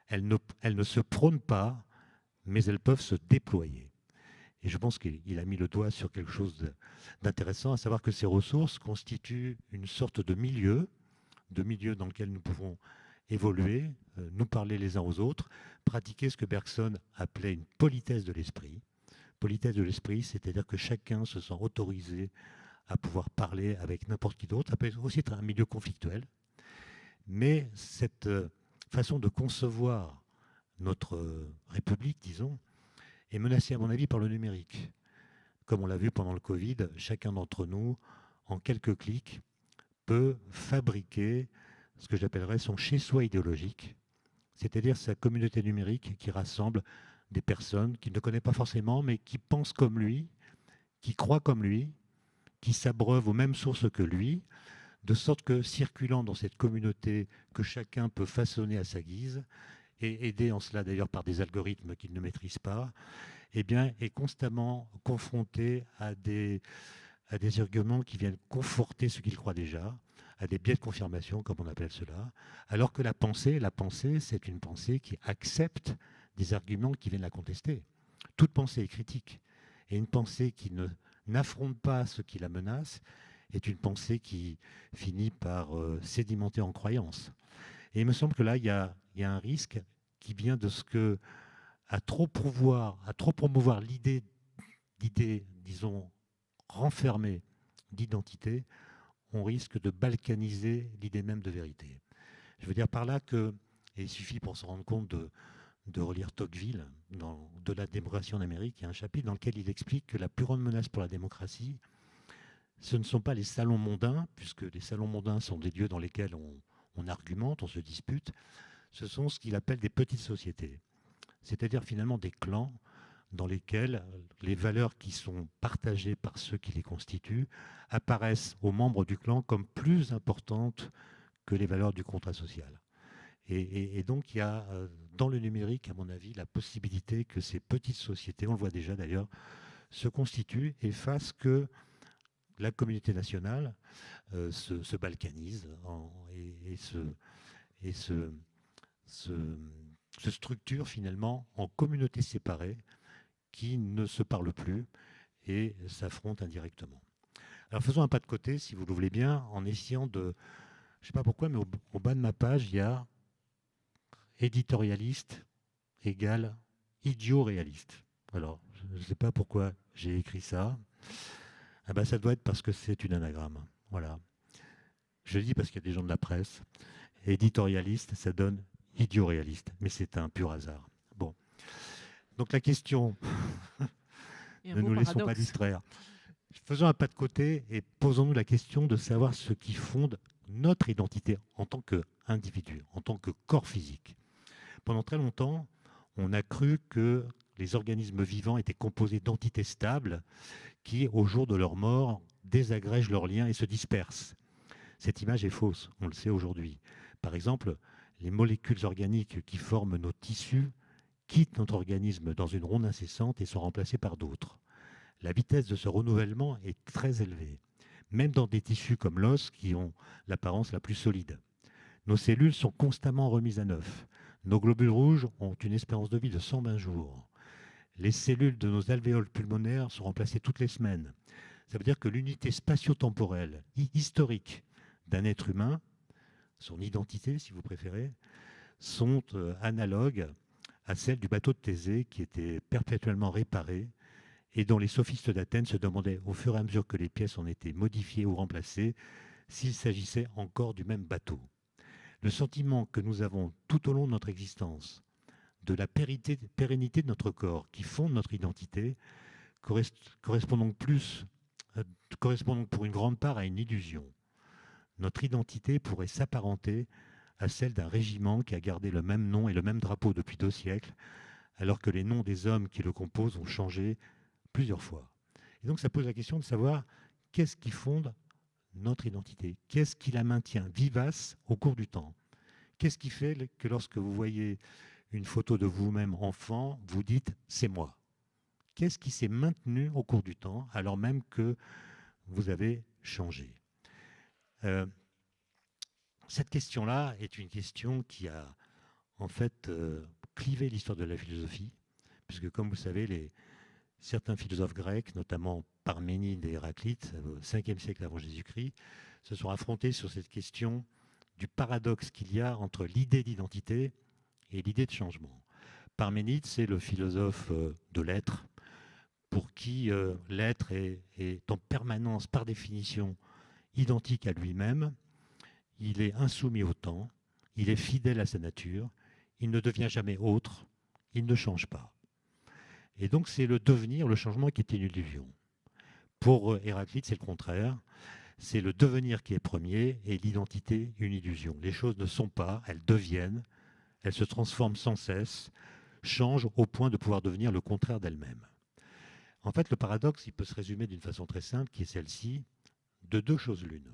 elles ne se prônent pas, mais elles peuvent se déployer. » Et je pense qu'il a mis le doigt sur quelque chose d'intéressant, à savoir que ces ressources constituent une sorte de milieu dans lequel nous pouvons évoluer, nous parler les uns aux autres, pratiquer ce que Bergson appelait une politesse de l'esprit. Politesse de l'esprit, c'est-à-dire que chacun se sent autorisé à pouvoir parler avec n'importe qui d'autre. Ça peut aussi être un milieu conflictuel. Mais cette façon de concevoir notre République, disons, est menacée, à mon avis, par le numérique. Comme on l'a vu pendant le Covid, chacun d'entre nous, en quelques clics, peut fabriquer ce que j'appellerais son chez-soi idéologique, c'est-à-dire sa communauté numérique qui rassemble des personnes qu'il ne connaît pas forcément, mais qui pensent comme lui, qui croient comme lui, qui s'abreuvent aux mêmes sources que lui, de sorte que, circulant dans cette communauté que chacun peut façonner à sa guise, et aidé en cela d'ailleurs par des algorithmes qu'il ne maîtrise pas, eh bien, est constamment confronté à des arguments qui viennent conforter ce qu'il croit déjà, à des biais de confirmation, comme on appelle cela, alors que la pensée, c'est une pensée qui accepte des arguments qui viennent la contester. Toute pensée est critique. Et une pensée qui n'affronte pas ce qui la menace est une pensée qui finit par sédimenter en croyance. Et il me semble que là, il y a un risque qui vient de ce que, à trop promouvoir l'idée, disons, renfermée d'identité, on risque de balkaniser l'idée même de vérité. Je veux dire par là que, et il suffit pour se rendre compte de relire Tocqueville, dans De la démocratie en Amérique, il y a un chapitre dans lequel il explique que la plus grande menace pour la démocratie, ce ne sont pas les salons mondains, puisque les salons mondains sont des lieux dans lesquels on argumente, on se dispute, ce sont ce qu'il appelle des petites sociétés, c'est-à-dire finalement des clans dans lesquels les valeurs qui sont partagées par ceux qui les constituent apparaissent aux membres du clan comme plus importantes que les valeurs du contrat social. Et donc il y a dans le numérique, à mon avis, la possibilité que ces petites sociétés, on le voit déjà d'ailleurs, se constituent et fassent que la communauté nationale se balkanise et se structure finalement en communautés séparées qui ne se parlent plus et s'affrontent indirectement. Alors faisons un pas de côté, si vous le voulez bien, en essayant de... Je ne sais pas pourquoi, mais au bas de ma page, il y a éditorialiste égale idiot réaliste. Alors, je ne sais pas pourquoi j'ai écrit ça. Ah ben, ça doit être parce que c'est une anagramme. Voilà. Je dis parce qu'il y a des gens de la presse. Éditorialiste, ça donne idiot réaliste. Mais c'est un pur hasard. Bon. Donc la question, ne nous laissons pas distraire. Faisons un pas de côté et posons-nous la question de savoir ce qui fonde notre identité en tant qu'individu, en tant que corps physique. Pendant très longtemps, on a cru que les organismes vivants étaient composés d'entités stables qui, au jour de leur mort, désagrègent leurs liens et se dispersent. Cette image est fausse, on le sait aujourd'hui. Par exemple, les molécules organiques qui forment nos tissus quittent notre organisme dans une ronde incessante et sont remplacées par d'autres. La vitesse de ce renouvellement est très élevée, même dans des tissus comme l'os qui ont l'apparence la plus solide. Nos cellules sont constamment remises à neuf. Nos globules rouges ont une espérance de vie de 120 jours. Les cellules de nos alvéoles pulmonaires sont remplacées toutes les semaines. Ça veut dire que l'unité spatio-temporelle historique d'un être humain, son identité si vous préférez, sont analogues à celle du bateau de Thésée qui était perpétuellement réparé et dont les sophistes d'Athènes se demandaient au fur et à mesure que les pièces en étaient modifiées ou remplacées s'il s'agissait encore du même bateau. Le sentiment que nous avons tout au long de notre existence de la pérennité de notre corps qui fonde notre identité correspond donc pour une grande part à une illusion. Notre identité pourrait s'apparenter à celle d'un régiment qui a gardé le même nom et le même drapeau depuis 2 siècles, alors que les noms des hommes qui le composent ont changé plusieurs fois. Et donc ça pose la question de savoir qu'est-ce qui fonde notre identité, qu'est-ce qui la maintient vivace au cours du temps. Qu'est-ce qui fait que lorsque vous voyez une photo de vous-même enfant, vous dites « c'est moi ». Qu'est-ce qui s'est maintenu au cours du temps alors même que vous avez changé? Cette question-là est une question qui a en fait clivé l'histoire de la philosophie, puisque comme vous savez, certains philosophes grecs, notamment Parménide et Héraclite, au 5e siècle avant Jésus-Christ, se sont affrontés sur cette question du paradoxe qu'il y a entre l'idée d'identité et l'idée de changement. Parménide, c'est le philosophe de l'être, pour qui l'être est en permanence, par définition, identique à lui-même. Il est insoumis au temps, il est fidèle à sa nature, il ne devient jamais autre, il ne change pas. Et donc c'est le devenir, le changement qui est une illusion. Pour Héraclite, c'est le contraire. C'est le devenir qui est premier et l'identité une illusion. Les choses ne sont pas, elles deviennent, elles se transforment sans cesse, changent au point de pouvoir devenir le contraire d'elles-mêmes. En fait, le paradoxe, il peut se résumer d'une façon très simple, qui est celle-ci, de 2 choses l'une.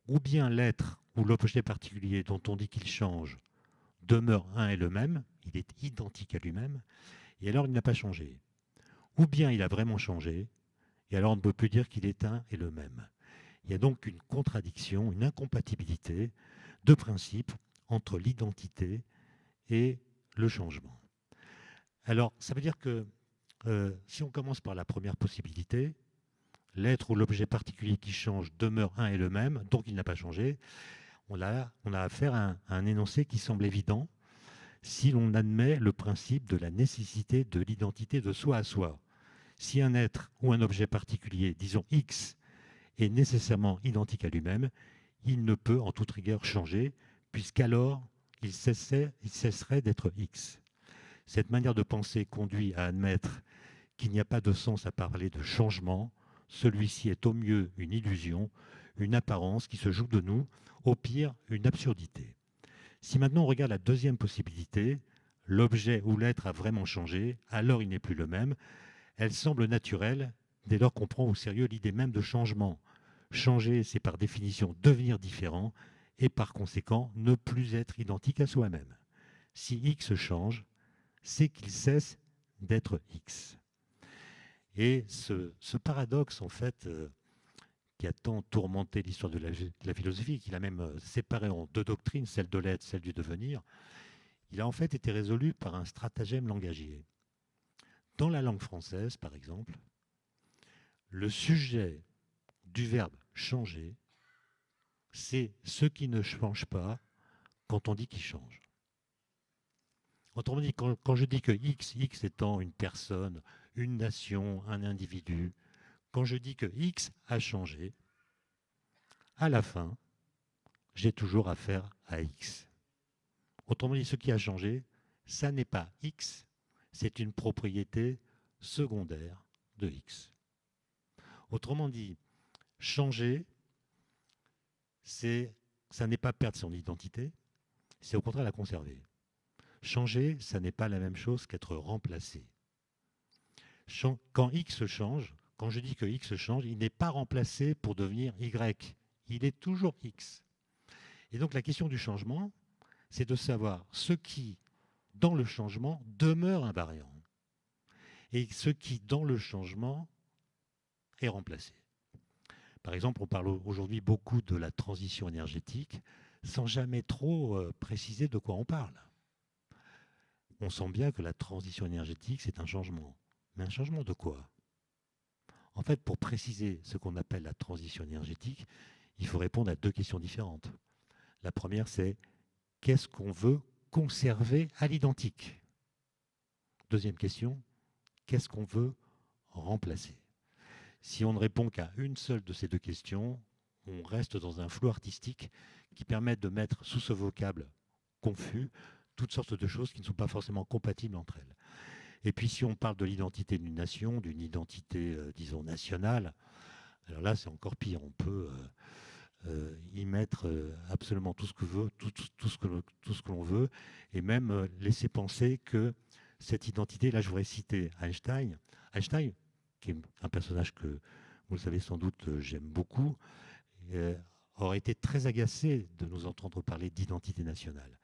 Ou bien l'être ou l'objet particulier dont on dit qu'il change demeure un et le même, il est identique à lui-même, et alors il n'a pas changé. Ou bien il a vraiment changé, et alors on ne peut plus dire qu'il est un et le même. Il y a donc une contradiction, une incompatibilité de principe entre l'identité et le changement. Alors, ça veut dire que si on commence par la première possibilité, l'être ou l'objet particulier qui change demeure un et le même, donc il n'a pas changé, on a affaire à un énoncé qui semble évident si l'on admet le principe de la nécessité de l'identité de soi à soi. Si un être ou un objet particulier, disons X, est nécessairement identique à lui-même, il ne peut en toute rigueur changer, puisqu'alors il cesserait d'être X. Cette manière de penser conduit à admettre qu'il n'y a pas de sens à parler de changement. Celui-ci est au mieux une illusion, une apparence qui se joue de nous, au pire une absurdité. Si maintenant on regarde la deuxième possibilité, l'objet ou l'être a vraiment changé, alors il n'est plus le même. Elle semble naturelle dès lors qu'on prend au sérieux l'idée même de changement. Changer, c'est par définition devenir différent et par conséquent ne plus être identique à soi-même. Si X change, c'est qu'il cesse d'être X. Et ce paradoxe, en fait, qui a tant tourmenté l'histoire de la philosophie, qu'il a même séparé en 2 doctrines, celle de l'être, celle du devenir, il a en fait été résolu par un stratagème langagier. Dans la langue française, par exemple, le sujet du verbe changer, c'est ce qui ne change pas quand on dit qu'il change. Autrement dit, quand je dis que X étant une personne, une nation, un individu, quand je dis que X a changé, à la fin, j'ai toujours affaire à X. Autrement dit, ce qui a changé, ça n'est pas X, c'est une propriété secondaire de X. Autrement dit, changer, ça n'est pas perdre son identité, c'est au contraire la conserver. Changer, ça n'est pas la même chose qu'être remplacé. Quand X change, quand je dis que X change, il n'est pas remplacé pour devenir Y. Il est toujours X. Et donc la question du changement, c'est de savoir ce qui, dans le changement, demeure invariant et ce qui, dans le changement, est remplacé. Par exemple, on parle aujourd'hui beaucoup de la transition énergétique sans jamais trop préciser de quoi on parle. On sent bien que la transition énergétique, c'est un changement. Mais un changement de quoi? En fait, pour préciser ce qu'on appelle la transition énergétique, il faut répondre à 2 questions différentes. La première, c'est qu'est-ce qu'on veut conserver à l'identique? Deuxième question, qu'est-ce qu'on veut remplacer? Si on ne répond qu'à une seule de ces 2 questions, on reste dans un flou artistique qui permet de mettre sous ce vocable confus toutes sortes de choses qui ne sont pas forcément compatibles entre elles. Et puis si on parle de l'identité d'une nation, d'une identité, disons, nationale, alors là c'est encore pire. On peut y mettre absolument tout ce que veut, tout ce que l'on veut, et même laisser penser que cette identité, là je voudrais citer Einstein, qui est un personnage que vous le savez sans doute, j'aime beaucoup, aurait été très agacé de nous entendre parler d'identité nationale.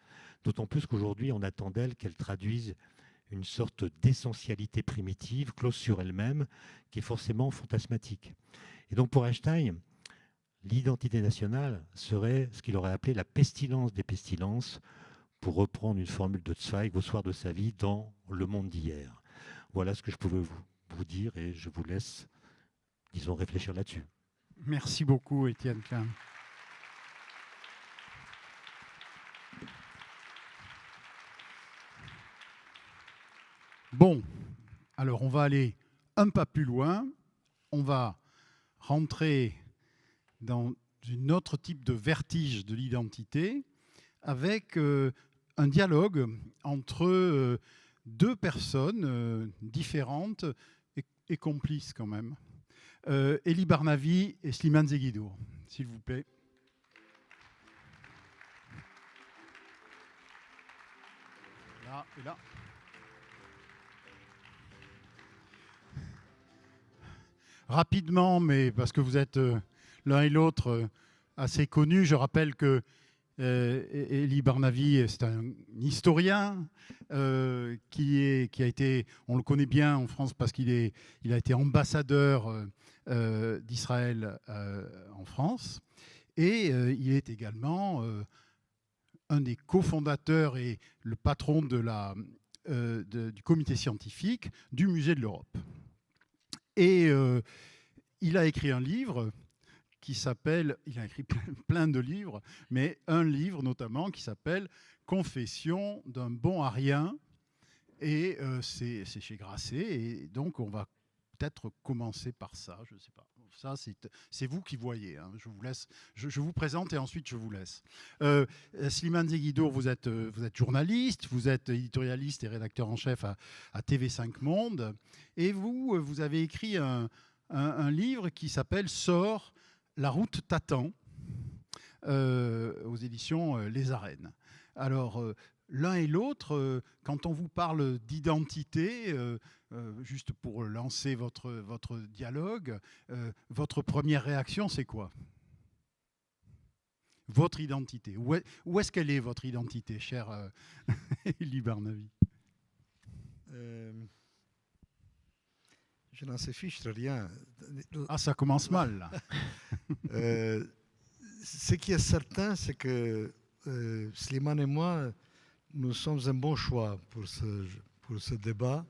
D'autant plus qu'aujourd'hui, on attend d'elle qu'elle traduise une sorte d'essentialité primitive, close sur elle-même, qui est forcément fantasmatique. Et donc pour Einstein, l'identité nationale serait ce qu'il aurait appelé la pestilence des pestilences, pour reprendre une formule de Zweig au soir de sa vie dans Le Monde d'hier. Voilà ce que je pouvais vous dire et je vous laisse, disons, réfléchir là-dessus. Merci beaucoup, Étienne Klein. Bon, alors on va aller un pas plus loin. On va rentrer dans un autre type de vertige de l'identité avec un dialogue entre deux personnes différentes et complices quand même. Elie Barnavi et Slimane Zeguidour, s'il vous plaît. Là et là. Rapidement, mais parce que vous êtes l'un et l'autre assez connus, je rappelle que Elie Barnavi, c'est un historien qui a été, on le connaît bien en France parce qu'il a été ambassadeur d'Israël en France, et il est également un des cofondateurs et le patron du comité scientifique du Musée de l'Europe. Et il a écrit un livre qui s'appelle, il a écrit plein de livres, mais un livre notamment qui s'appelle « Confession d'un bon à rien ». Et c'est chez Grasset. Et donc, on va peut-être commencer par ça, je ne sais pas. Ça, c'est vous qui voyez. Hein. Je vous laisse, je vous présente et ensuite je vous laisse. Slimane Zeguidour, vous êtes journaliste, vous êtes éditorialiste et rédacteur en chef à TV5 Monde. Et vous avez écrit un livre qui s'appelle « Sors, la route t'attend » aux éditions Les Arènes. Alors, l'un et l'autre, quand on vous parle d'identité, juste pour lancer votre dialogue, votre première réaction, c'est quoi? Votre identité. Où est-ce qu'elle est, votre identité, cher Elie Barnavi? Je n'en sais fiche rien. Ah, ça commence mal, là. Ce qui est certain, c'est que Slimane et moi, nous sommes un bon choix pour ce débat.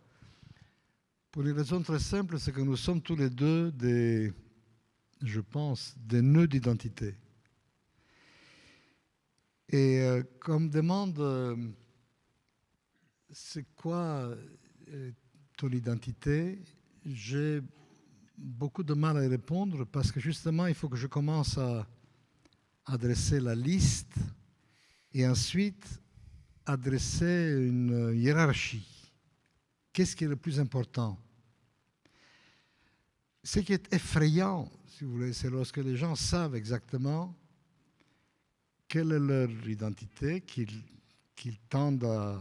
Pour une raison très simple, c'est que nous sommes tous les deux je pense, des nœuds d'identité. Et comme demande, c'est quoi ton identité? J'ai beaucoup de mal à y répondre parce que justement, il faut que je commence à adresser la liste et ensuite adresser une hiérarchie. Qu'est-ce qui est le plus important? Ce qui est effrayant, si vous voulez, c'est lorsque les gens savent exactement quelle est leur identité, qu'ils tendent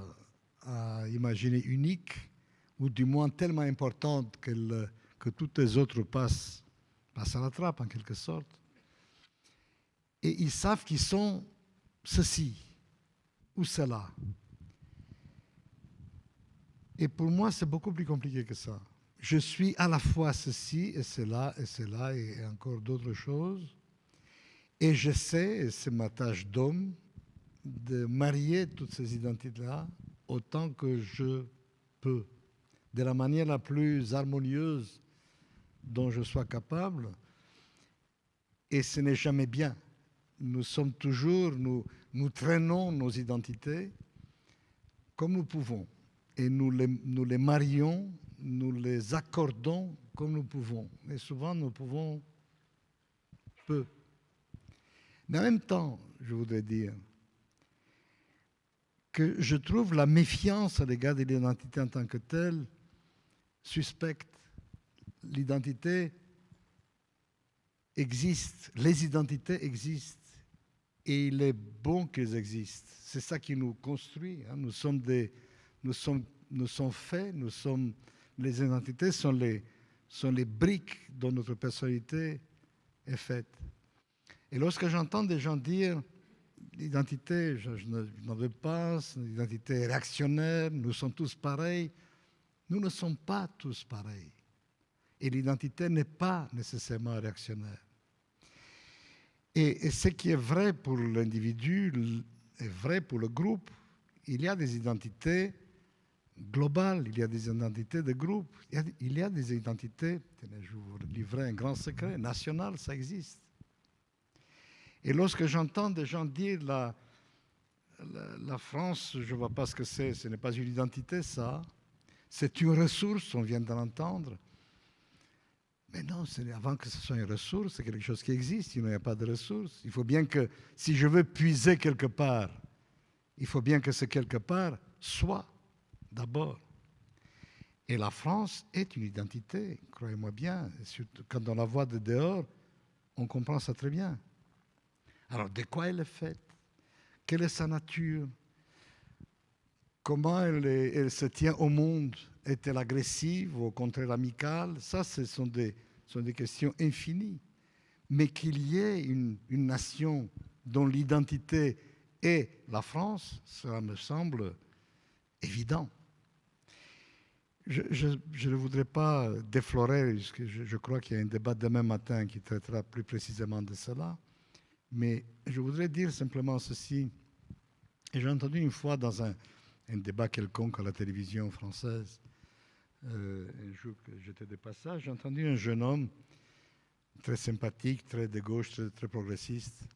à imaginer unique, ou du moins tellement importante que toutes les autres passent à la trappe, en quelque sorte. Et ils savent qu'ils sont ceci ou cela. Et pour moi, c'est beaucoup plus compliqué que ça. Je suis à la fois ceci et cela et encore d'autres choses. Et j'essaie, et c'est ma tâche d'homme, de marier toutes ces identités-là autant que je peux, de la manière la plus harmonieuse dont je sois capable. Et ce n'est jamais bien. Nous sommes toujours, nous traînons nos identités comme nous pouvons. Et nous les marions, nous les accordons comme nous pouvons. Et souvent, nous pouvons peu. Mais en même temps, je voudrais dire que je trouve la méfiance à l'égard de l'identité en tant que telle suspecte. L'identité, existent, les identités existent. Et il est bon qu'elles existent. C'est ça qui nous construit. Hein. Nous sommes faits, les identités sont les briques dont notre personnalité est faite. Et lorsque j'entends des gens dire l'identité, je n'en veux pas, c'est une identité réactionnaire, nous sommes tous pareils, nous ne sommes pas tous pareils. Et l'identité n'est pas nécessairement réactionnaire. Et ce qui est vrai pour l'individu est vrai pour le groupe. Il y a des identités globales, il y a des identités de groupe, il y a des identités, je vais vous livrer un grand secret, nationales, ça existe. Et lorsque j'entends des gens dire la France, je ne vois pas ce que c'est, ce n'est pas une identité, ça. C'est une ressource, on vient de l'entendre. Mais non, avant que ce soit une ressource, c'est quelque chose qui existe, sinon il n'y a pas de ressource. Il faut bien que, si je veux puiser quelque part, il faut bien que ce quelque part soit d'abord. Et la France est une identité, croyez-moi bien. Surtout quand on la voit de dehors, on comprend ça très bien. Alors, de quoi elle est faite? Quelle est sa nature? Comment elle se tient au monde? Est-elle agressive ou au contraire amicale? Ça, ce sont des questions infinies. Mais qu'il y ait une nation dont l'identité est la France, cela me semble évident. Je ne voudrais pas déflorer, parce que je crois qu'il y a un débat demain matin qui traitera plus précisément de cela, mais je voudrais dire simplement ceci. Et j'ai entendu une fois dans un débat quelconque à la télévision française, un jour que j'étais de passage, j'ai entendu un jeune homme très sympathique, très de gauche, très progressiste,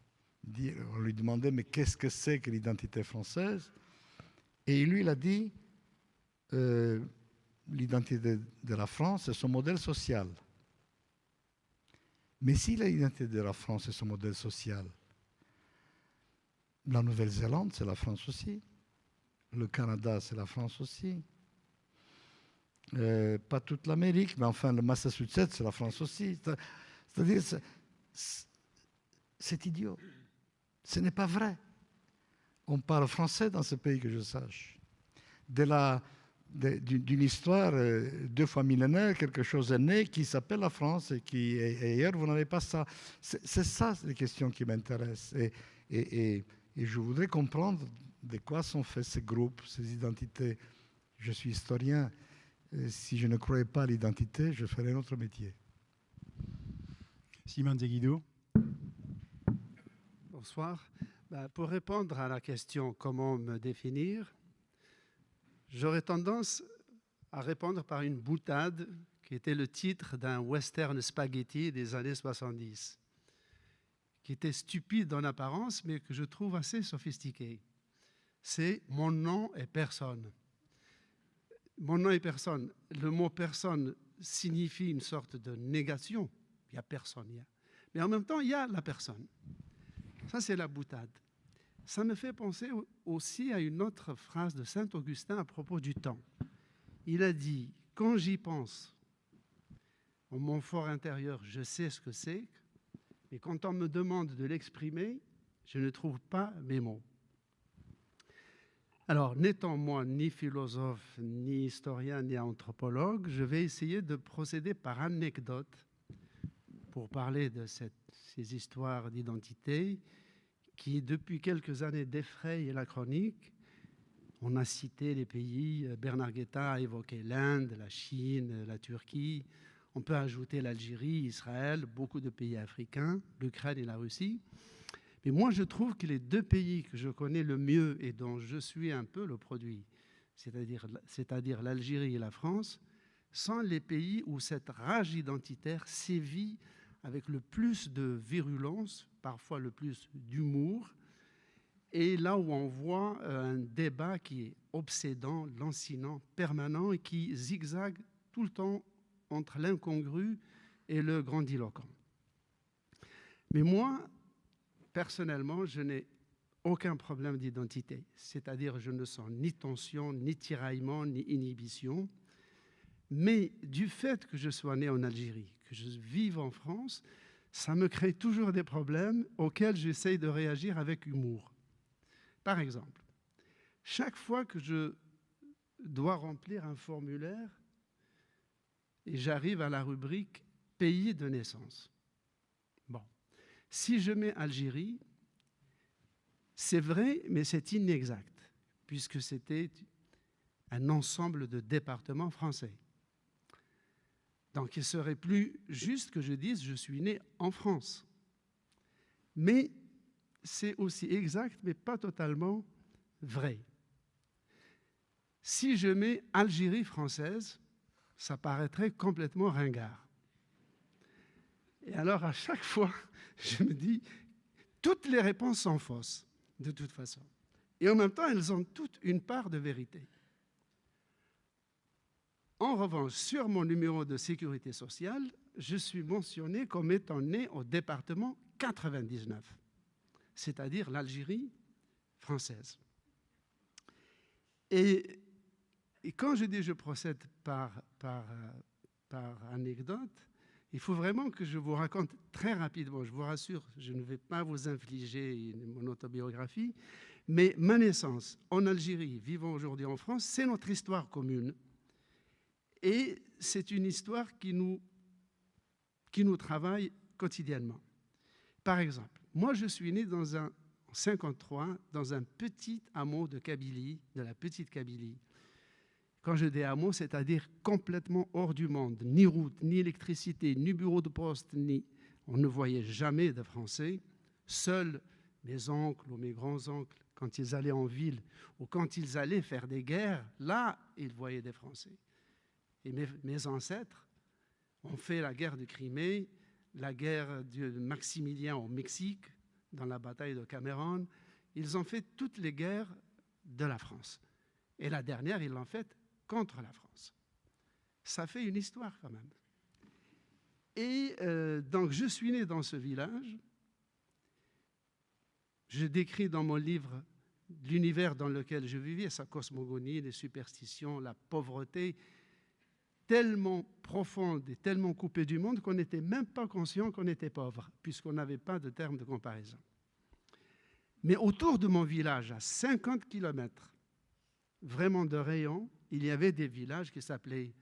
dire, on lui demandait mais qu'est-ce que c'est que l'identité française? Et lui, il a dit l'identité de la France, c'est son modèle social. Mais si l'identité de la France est son modèle social, la Nouvelle-Zélande, c'est la France aussi. Le Canada, c'est la France aussi. Pas toute l'Amérique, mais enfin, le Massachusetts, c'est la France aussi. C'est-à-dire, c'est idiot. Ce n'est pas vrai. On parle français dans ce pays, que je sache. D'une histoire 2 fois millénaire, quelque chose est né qui s'appelle la France et ailleurs, vous n'avez pas ça. C'est ça les questions qui m'intéressent. Et je voudrais comprendre de quoi sont faits ces groupes, ces identités. Je suis historien. Si je ne croyais pas à l'identité, je ferais un autre métier. Simone Zeguido. Bonsoir. Pour répondre à la question comment me définir, j'aurais tendance à répondre par une boutade qui était le titre d'un western spaghetti des années 70, qui était stupide en apparence, mais que je trouve assez sophistiqué. C'est « Mon nom est personne ». Mon nom est personne. Le mot personne signifie une sorte de négation. Il n'y a personne. Mais en même temps, il y a la personne. Ça, c'est la boutade. Ça me fait penser aussi à une autre phrase de Saint Augustin à propos du temps. Il a dit, quand j'y pense, en mon fort intérieur, je sais ce que c'est, mais quand on me demande de l'exprimer, je ne trouve pas mes mots. Alors, n'étant moi ni philosophe, ni historien, ni anthropologue, je vais essayer de procéder par anecdote pour parler de ces histoires d'identité qui, depuis quelques années, défrayent la chronique. On a cité les pays, Bernard Guetta a évoqué l'Inde, la Chine, la Turquie. On peut ajouter l'Algérie, Israël, beaucoup de pays africains, l'Ukraine et la Russie. Mais moi, je trouve que les 2 pays que je connais le mieux et dont je suis un peu le produit, c'est-à-dire l'Algérie et la France, sont les pays où cette rage identitaire sévit avec le plus de virulence, parfois le plus d'humour, et là où on voit un débat qui est obsédant, lancinant, permanent et qui zigzague tout le temps entre l'incongru et le grandiloquent. Mais moi, personnellement, je n'ai aucun problème d'identité, c'est-à-dire je ne sens ni tension, ni tiraillement, ni inhibition. Mais du fait que je sois né en Algérie, que je vive en France, ça me crée toujours des problèmes auxquels j'essaye de réagir avec humour. Par exemple, chaque fois que je dois remplir un formulaire et j'arrive à la rubrique « Pays de naissance », bon, si je mets Algérie, c'est vrai, mais c'est inexact, puisque c'était un ensemble de départements français. Donc il serait plus juste que je dise « je suis né en France ». Mais c'est aussi exact, mais pas totalement vrai. Si je mets Algérie française, ça paraîtrait complètement ringard. Et alors à chaque fois, je me dis, toutes les réponses sont fausses, de toute façon. Et en même temps, elles ont toutes une part de vérité. En revanche, sur mon numéro de sécurité sociale, je suis mentionné comme étant né au département 99, c'est-à-dire l'Algérie française. Et quand je dis je procède par anecdote, il faut vraiment que je vous raconte très rapidement, je vous rassure, je ne vais pas vous infliger mon autobiographie, mais ma naissance en Algérie, vivant aujourd'hui en France, c'est notre histoire commune. Et c'est une histoire qui nous travaille quotidiennement. Par exemple, moi je suis né en 1953 dans un petit hameau de Kabylie, de la petite Kabylie. Quand je dis hameau, c'est-à-dire complètement hors du monde, ni route, ni électricité, ni bureau de poste, on ne voyait jamais de Français. Seuls mes oncles ou mes grands-oncles, quand ils allaient en ville ou quand ils allaient faire des guerres, là, ils voyaient des Français. Et mes ancêtres ont fait la guerre de Crimée, la guerre de Maximilien au Mexique, dans la bataille de Cameroun. Ils ont fait toutes les guerres de la France. Et la dernière, ils l'ont faite contre la France. Ça fait une histoire quand même. Et donc, je suis né dans ce village. Je décris dans mon livre l'univers dans lequel je vivais, sa cosmogonie, les superstitions, la pauvreté, tellement profonde et tellement coupée du monde qu'on n'était même pas conscient qu'on était pauvre, puisqu'on n'avait pas de terme de comparaison. Mais autour de mon village, à 50 km, vraiment de rayon, il y avait des villages qui s'appelaient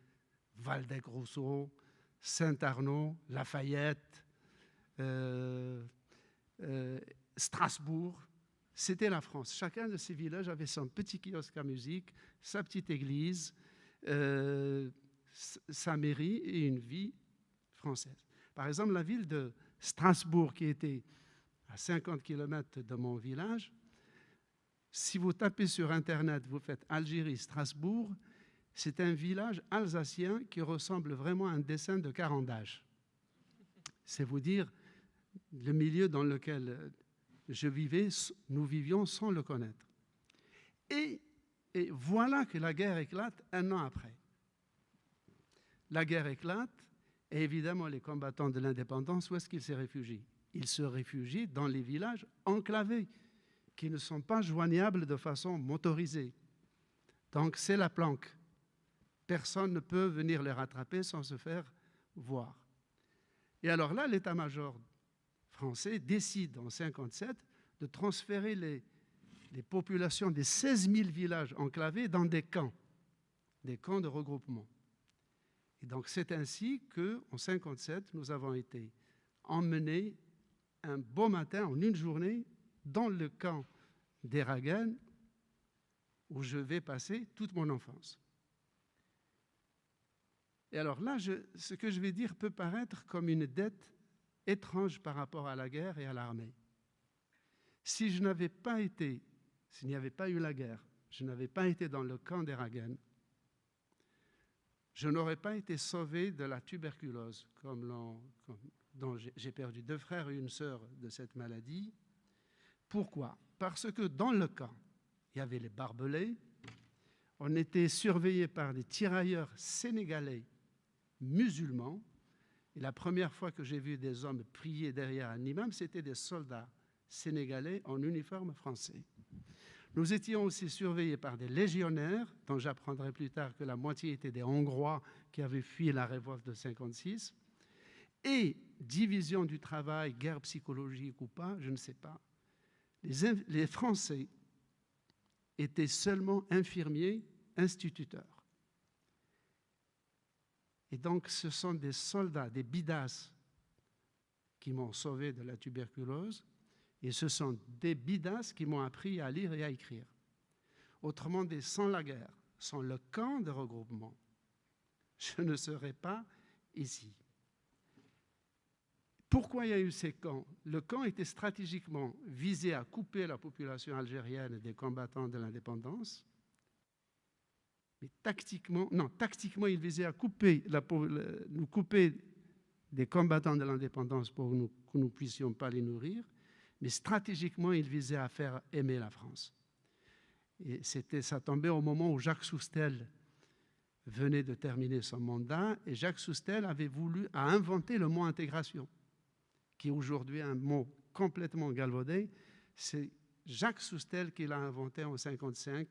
Waldeck-Rousseau, Saint-Arnaud, Lafayette, Strasbourg. C'était la France. Chacun de ces villages avait son petit kiosque à musique, sa petite église, sa mairie et une vie française. Par exemple, la ville de Strasbourg, qui était à 50 km de mon village, si vous tapez sur Internet, vous faites Algérie, Strasbourg, c'est un village alsacien qui ressemble vraiment à un dessin de Caran-d'Ache. C'est vous dire le milieu dans lequel je vivais, nous vivions sans le connaître. Et voilà que la guerre éclate un an après. La guerre éclate et évidemment les combattants de l'indépendance, où est-ce qu'ils se réfugient? Ils se réfugient dans les villages enclavés qui ne sont pas joignables de façon motorisée. Donc c'est la planque. Personne ne peut venir les rattraper sans se faire voir. Et alors là, l'état-major français décide en 1957 de transférer les populations des 16 000 villages enclavés dans des camps de regroupement. Et donc c'est ainsi qu'en 1957, nous avons été emmenés un beau matin, en une journée, dans le camp d'Eragen, où je vais passer toute mon enfance. Et alors là, ce que je vais dire peut paraître comme une dette étrange par rapport à la guerre et à l'armée. Si je n'avais pas été, s'il n'y avait pas eu la guerre, je n'avais pas été dans le camp d'Eragen, je n'aurais pas été sauvé de la tuberculose, dont j'ai perdu 2 frères et une sœur de cette maladie. Pourquoi? Parce que dans le camp, il y avait les barbelés, on était surveillés par des tirailleurs sénégalais musulmans, et la première fois que j'ai vu des hommes prier derrière un imam, c'était des soldats sénégalais en uniforme français. Nous étions aussi surveillés par des légionnaires, dont j'apprendrai plus tard que la moitié étaient des Hongrois qui avaient fui la révolte de 1956. Et division du travail, guerre psychologique ou pas, je ne sais pas, les Français étaient seulement infirmiers, instituteurs. Et donc, ce sont des soldats, des bidas, qui m'ont sauvé de la tuberculose, et ce sont des bidas qui m'ont appris à lire et à écrire. Autrement dit, sans la guerre, sans le camp de regroupement, je ne serais pas ici. Pourquoi il y a eu ces camps? Le camp était stratégiquement visé à couper la population algérienne des combattants de l'indépendance. Mais tactiquement, il visait à nous couper des combattants de l'indépendance pour que nous ne puissions pas les nourrir. Mais stratégiquement, il visait à faire aimer la France. Et ça tombait au moment où Jacques Soustelle venait de terminer son mandat, et Jacques Soustelle avait inventé le mot intégration, qui est aujourd'hui un mot complètement galvaudé. C'est Jacques Soustelle qui l'a inventé en 1955,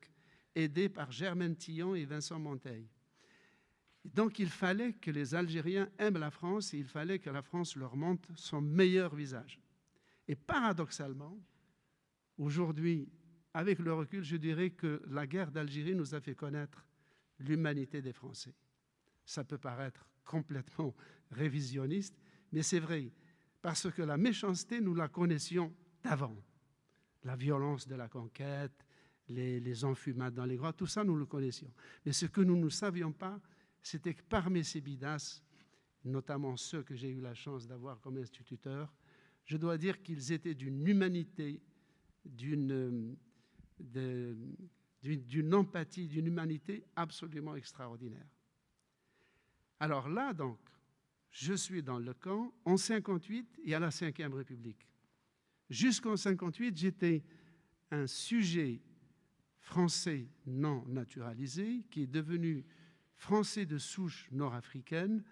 aidé par Germaine Tillon et Vincent Monteil. Donc il fallait que les Algériens aiment la France et il fallait que la France leur montre son meilleur visage. Et paradoxalement, aujourd'hui, avec le recul, je dirais que la guerre d'Algérie nous a fait connaître l'humanité des Français. Ça peut paraître complètement révisionniste, mais c'est vrai, parce que la méchanceté, nous la connaissions d'avant. La violence de la conquête, les enfumades dans les grottes, tout ça, nous le connaissions. Mais ce que nous ne savions pas, c'était que parmi ces bidas, notamment ceux que j'ai eu la chance d'avoir comme instituteur, je dois dire qu'ils étaient d'une humanité, d'une empathie, d'une humanité absolument extraordinaire. Alors là, donc, je suis dans le camp. En 1958, il y a la Ve République. Jusqu'en 1958, j'étais un sujet français non naturalisé qui est devenu français de souche nord-africaine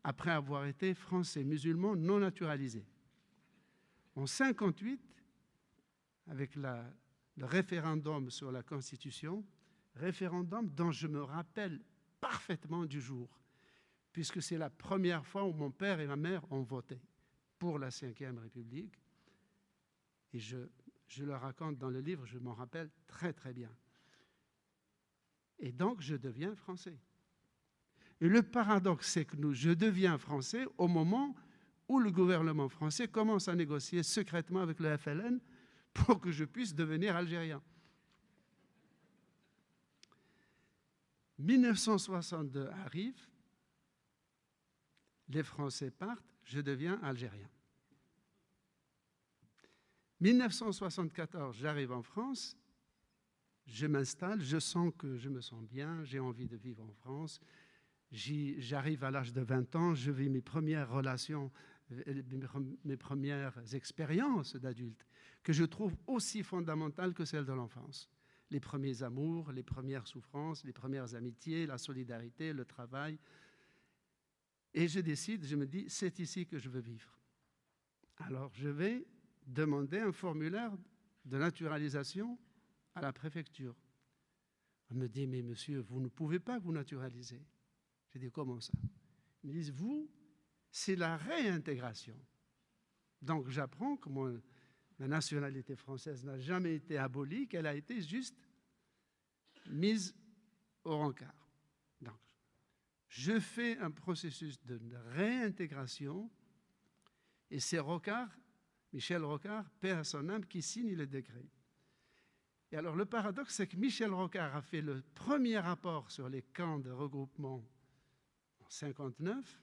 après avoir été français musulman non naturalisé. En 1958, avec le référendum sur la Constitution, référendum dont je me rappelle parfaitement du jour, puisque c'est la première fois où mon père et ma mère ont voté pour la Ve République. Et je le raconte dans le livre, je m'en rappelle très très bien. Et donc, je deviens français. Et le paradoxe, c'est que je deviens français au moment où le gouvernement français commence à négocier secrètement avec le FLN pour que je puisse devenir algérien. 1962 arrive, les Français partent, je deviens algérien. 1974, j'arrive en France, je m'installe, je sens que je me sens bien, j'ai envie de vivre en France. J'arrive à l'âge de 20 ans, je vis mes premières relations, mes premières expériences d'adulte, que je trouve aussi fondamentales que celles de l'enfance. Les premiers amours, les premières souffrances, les premières amitiés, la solidarité, le travail. Et je décide, je me dis, c'est ici que je veux vivre. Alors je vais demander un formulaire de naturalisation à la préfecture. On me dit, mais monsieur, vous ne pouvez pas vous naturaliser. J'ai dit, comment ça? Ils me disent, vous, c'est la réintégration. Donc j'apprends que ma nationalité française n'a jamais été abolie, qu'elle a été juste mise au rencard. Donc, je fais un processus de réintégration et c'est Rocard, Michel Rocard, paix à son âme, qui signe le décret. Et alors le paradoxe, c'est que Michel Rocard a fait le premier rapport sur les camps de regroupement en 1959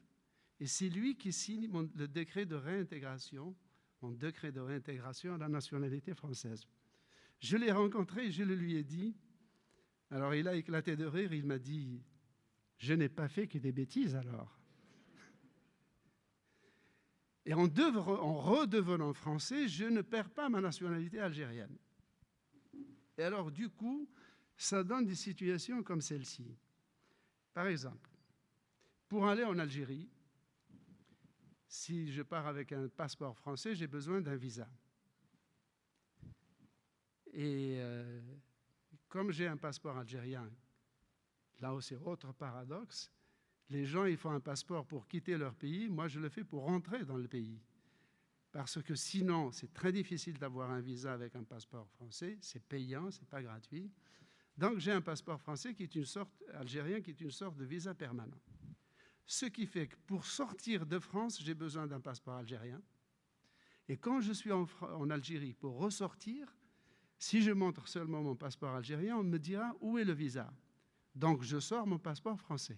et c'est lui qui signe le décret de réintégration, mon décret de réintégration à la nationalité française. Je l'ai rencontré, je le lui ai dit. Alors il a éclaté de rire, il m'a dit « Je n'ai pas fait que des bêtises alors ». Et en redevenant français, je ne perds pas ma nationalité algérienne. Et alors du coup, ça donne des situations comme celle-ci. Par exemple, pour aller en Algérie, si je pars avec un passeport français, j'ai besoin d'un visa. Et comme j'ai un passeport algérien, là aussi, autre paradoxe, Les gens, ils font un passeport pour quitter leur pays. Moi, je le fais pour rentrer dans le pays. Parce que sinon, c'est très difficile d'avoir un visa avec un passeport français. C'est payant, ce n'est pas gratuit. Donc, j'ai un passeport français qui est une sorte, algérien, qui est une sorte de visa permanent. Ce qui fait que pour sortir de France, j'ai besoin d'un passeport algérien. Et quand je suis en Algérie pour ressortir, si je montre seulement mon passeport algérien, on me dira où est le visa. Donc, je sors mon passeport français.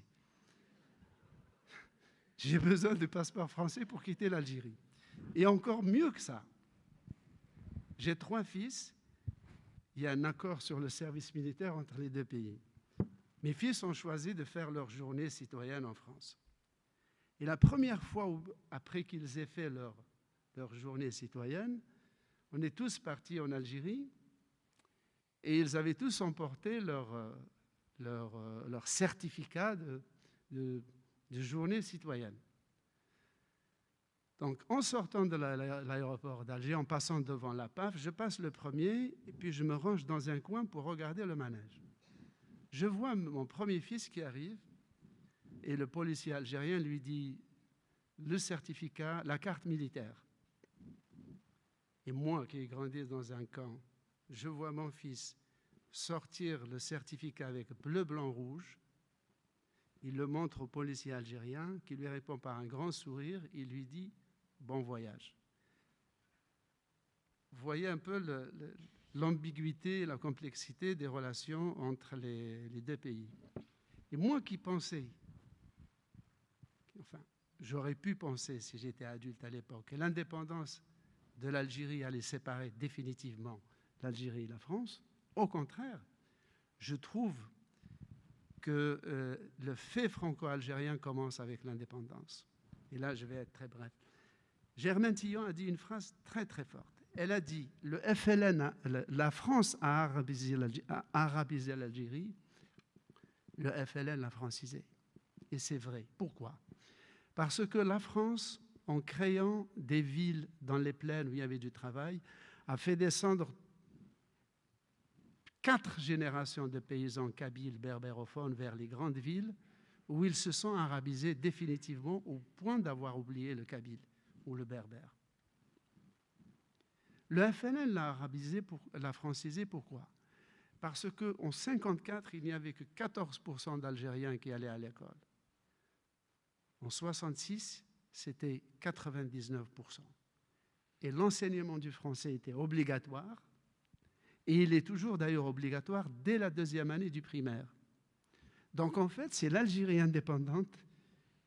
J'ai besoin de passeport français pour quitter l'Algérie. Et encore mieux que ça, j'ai 3 fils. Il y a un accord sur le service militaire entre les 2 pays. Mes fils ont choisi de faire leur journée citoyenne en France. Et la première fois, après qu'ils aient fait leur journée citoyenne, on est tous partis en Algérie et ils avaient tous emporté leur certificat de journée citoyenne. Donc, en sortant de l'aéroport d'Alger, en passant devant la PAF, je passe le premier et puis je me range dans un coin pour regarder le manège. Je vois mon premier fils qui arrive et le policier algérien lui dit le certificat, la carte militaire. Et moi qui ai grandi dans un camp, je vois mon fils sortir le certificat avec bleu, blanc, rouge. Il le montre au policier algérien qui lui répond par un grand sourire. Il lui dit « Bon voyage ». Vous voyez un peu l'ambiguïté et la complexité des relations entre les 2 pays. Et moi qui pensais, enfin, j'aurais pu penser si j'étais adulte à l'époque, que l'indépendance de l'Algérie allait séparer définitivement l'Algérie et la France, au contraire, je trouve que le fait franco-algérien commence avec l'indépendance. Et là, je vais être très bref. Germaine Tillon a dit une phrase très très forte. Elle a dit « Le FLN, la France a arabisé l'Algérie, le FLN l'a francisé. » Et c'est vrai. Pourquoi? Parce que la France, en créant des villes dans les plaines où il y avait du travail, a fait descendre 4 générations de paysans kabyles, berbérophones vers les grandes villes où ils se sont arabisés définitivement au point d'avoir oublié le kabyle ou le berbère. Le FLN l'a francisé, pourquoi? Parce qu'en 1954, il n'y avait que 14% d'Algériens qui allaient à l'école. En 1966, c'était 99%. Et l'enseignement du français était obligatoire. Et il est toujours d'ailleurs obligatoire dès la 2e année du primaire. Donc en fait, c'est l'Algérie indépendante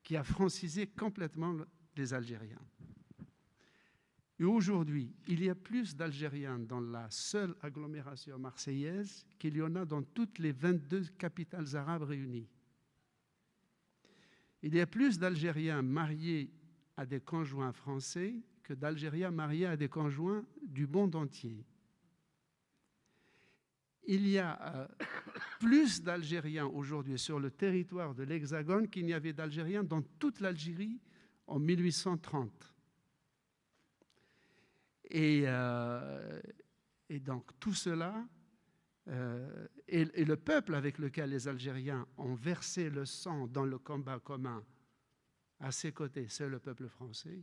qui a francisé complètement les Algériens. Et aujourd'hui, il y a plus d'Algériens dans la seule agglomération marseillaise qu'il y en a dans toutes les 22 capitales arabes réunies. Il y a plus d'Algériens mariés à des conjoints français que d'Algériens mariés à des conjoints du monde entier. Il y a plus d'Algériens aujourd'hui sur le territoire de l'Hexagone qu'il n'y avait d'Algériens dans toute l'Algérie en 1830. Et donc tout cela, et le peuple avec lequel les Algériens ont versé le sang dans le combat commun à ses côtés, c'est le peuple français.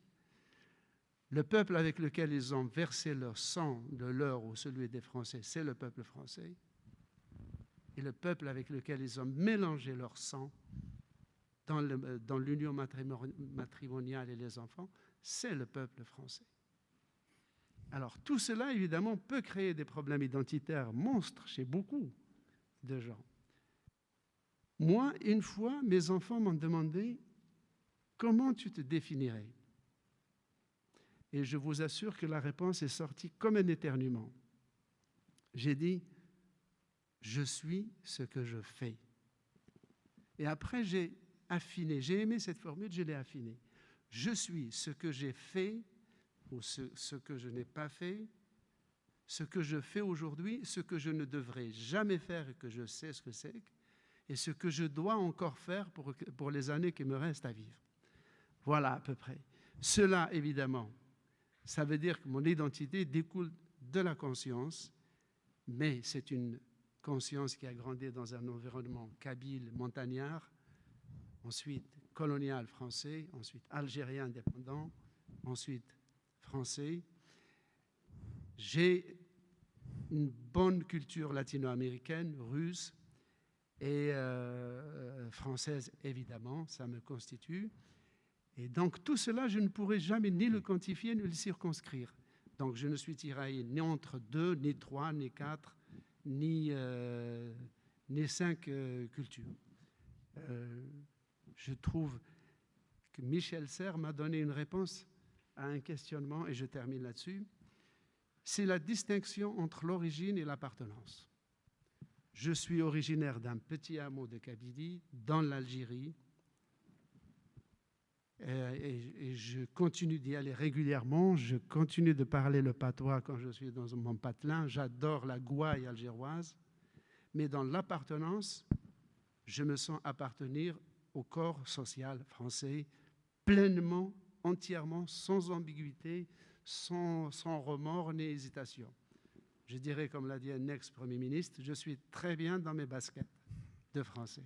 Le peuple avec lequel ils ont versé leur sang, de leur ou celui des Français, c'est le peuple français. Et le peuple avec lequel ils ont mélangé leur sang dans l'union matrimoniale et les enfants, c'est le peuple français. Alors tout cela, évidemment, peut créer des problèmes identitaires monstres chez beaucoup de gens. Moi, une fois, mes enfants m'ont demandé « Comment tu te définirais ?» Et je vous assure que la réponse est sortie comme un éternuement. J'ai dit « Je suis ce que je fais ». Et après, j'ai affiné. J'ai aimé cette formule, je l'ai affinée. Je suis ce que j'ai fait ou ce que je n'ai pas fait, ce que je fais aujourd'hui, ce que je ne devrais jamais faire et que je sais ce que c'est, et ce que je dois encore faire pour les années qui me restent à vivre. Voilà à peu près. Cela, évidemment, ça veut dire que mon identité découle de la conscience, mais c'est une conscience qui a grandi dans un environnement kabyle, montagnard, ensuite colonial français, ensuite algérien indépendant, ensuite français. J'ai une bonne culture latino-américaine, russe et française, évidemment, ça me constitue. Et donc tout cela, je ne pourrai jamais ni le quantifier, ni le circonscrire. Donc je ne suis tiraillé ni entre 2, ni 3, ni 4, ni 5 cultures. Je trouve que Michel Serres m'a donné une réponse à un questionnement, et je termine là-dessus. C'est la distinction entre l'origine et l'appartenance. Je suis originaire d'un petit hameau de Kabylie, dans l'Algérie, et je continue d'y aller régulièrement. Je continue de parler le patois quand je suis dans mon patelin. J'adore la gouaille algéroise. Mais dans l'appartenance, je me sens appartenir au corps social français pleinement, entièrement, sans ambiguïté, sans remords ni hésitation. Je dirais, comme l'a dit un ex-premier ministre, je suis très bien dans mes baskets de français.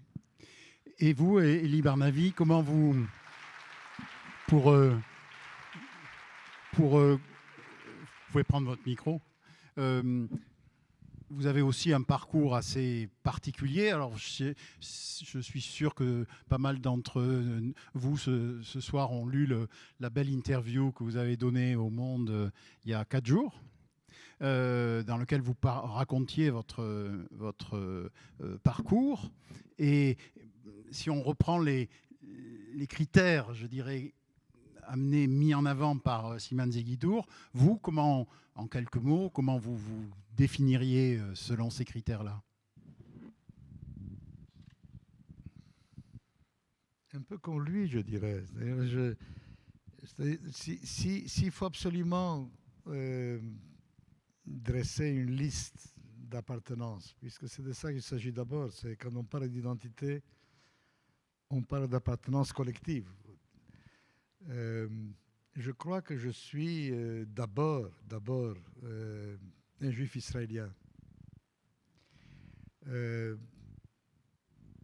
Et vous, Elie Barnavi, comment vous... Vous pouvez prendre votre micro. Vous avez aussi un parcours assez particulier. Alors, je suis sûr que pas mal d'entre vous ce soir ont lu la belle interview que vous avez donnée au Monde il y a 4 jours, dans lequel vous racontiez votre parcours. Et si on reprend les critères, je dirais, mis en avant par Siman Zeguidour, vous, comment, en quelques mots, comment vous vous définiriez selon ces critères-là? Un peu comme lui, je dirais. S'il faut absolument dresser une liste d'appartenance, puisque c'est de ça qu'il s'agit d'abord, c'est quand on parle d'identité, on parle d'appartenance collective. Je crois que je suis d'abord un juif israélien.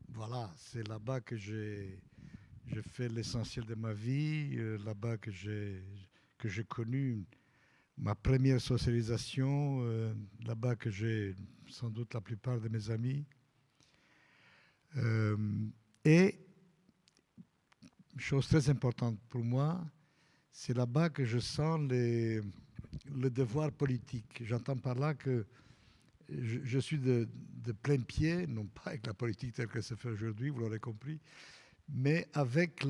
Voilà, c'est là-bas que j'ai fait l'essentiel de ma vie, là-bas que j'ai connu ma première socialisation, là-bas que j'ai sans doute la plupart de mes amis. Et chose très importante pour moi, c'est là-bas que je sens le devoir politique. J'entends par là que je suis de plein pied, non pas avec la politique telle que se fait aujourd'hui, vous l'aurez compris, mais avec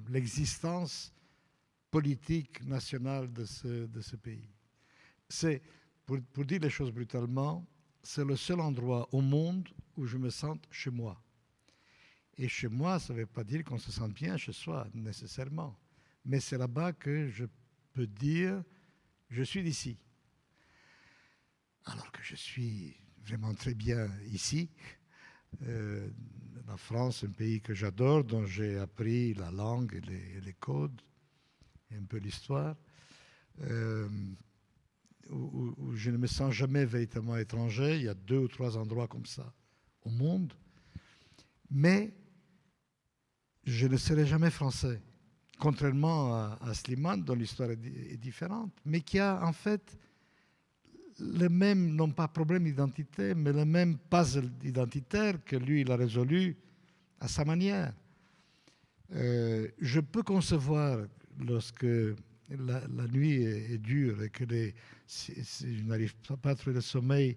l'existence politique nationale de ce pays. C'est, pour dire les choses brutalement, c'est le seul endroit au monde où je me sens chez moi. Et chez moi, ça ne veut pas dire qu'on se sente bien chez soi, nécessairement. Mais c'est là-bas que je peux dire, je suis d'ici. Alors que je suis vraiment très bien ici. La France, un pays que j'adore, dont j'ai appris la langue et les codes, et un peu l'histoire, où je ne me sens jamais véritablement étranger. Il y a 2 ou 3 endroits comme ça au monde. Mais je ne serai jamais français, contrairement à Slimane, dont l'histoire est différente, mais qui a en fait le même, non pas problème d'identité, mais le même puzzle identitaire que lui, il a résolu à sa manière. Je peux concevoir, lorsque la nuit est dure et que je n'arrive pas à trouver le sommeil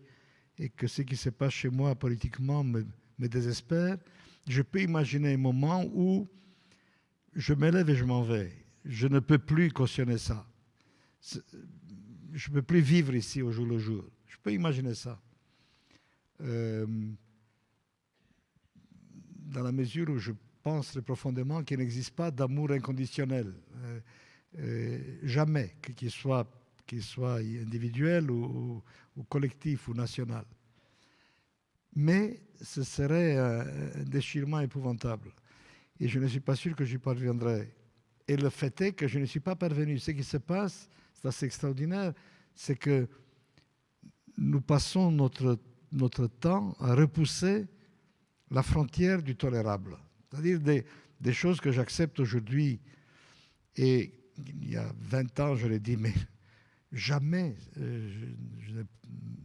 et que ce qui se passe chez moi politiquement me désespère, je peux imaginer un moment où je me lève et je m'en vais. Je ne peux plus cautionner ça. Je ne peux plus vivre ici au jour le jour. Je peux imaginer ça. Dans la mesure où je pense très profondément qu'il n'existe pas d'amour inconditionnel. Jamais, qu'il soit individuel ou collectif ou national. Mais ce serait un déchirement épouvantable. Et je ne suis pas sûr que j'y parviendrai. Et le fait est que je ne suis pas parvenu. Ce qui se passe, c'est assez extraordinaire, c'est que nous passons notre temps à repousser la frontière du tolérable. C'est-à-dire des choses que j'accepte aujourd'hui. Et il y a 20 ans, je l'ai dit, mais jamais je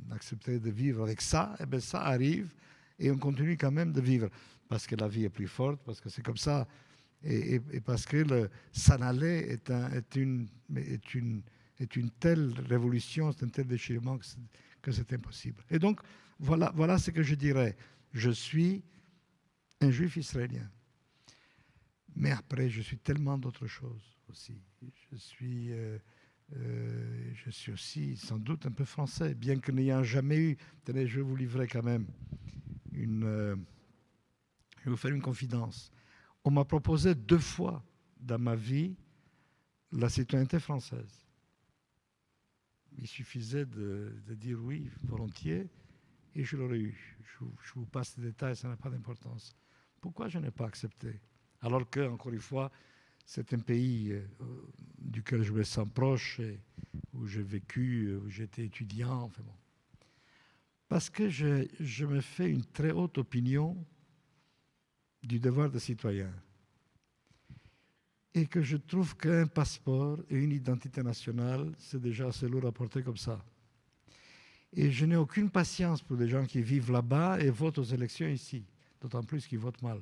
n'accepterai de vivre avec ça. Et bien ça arrive et on continue quand même de vivre. Parce que la vie est plus forte, parce que c'est comme ça. Et parce que s'en aller est une telle révolution, c'est un tel déchirement que c'est impossible. Et donc, voilà ce que je dirais. Je suis un juif israélien. Mais après, je suis tellement d'autres choses aussi. Je suis aussi sans doute un peu français, bien que n'ayant jamais eu... Tenez, je vais vous livrer quand même je vais vous faire une confidence. On m'a proposé 2 fois dans ma vie la citoyenneté française. Il suffisait de dire oui, volontiers, et je l'aurais eu. Je vous passe les détails, ça n'a pas d'importance. Pourquoi je n'ai pas accepté? Alors que, encore une fois, c'est un pays duquel je me sens proche, et où j'ai vécu, où j'étais étudiant. Enfin bon. Parce que je me fais une très haute opinion du devoir de citoyen. Et que je trouve qu'un passeport et une identité nationale, c'est déjà assez lourd à porter comme ça. Et je n'ai aucune patience pour les gens qui vivent là-bas et votent aux élections ici, d'autant plus qu'ils votent mal.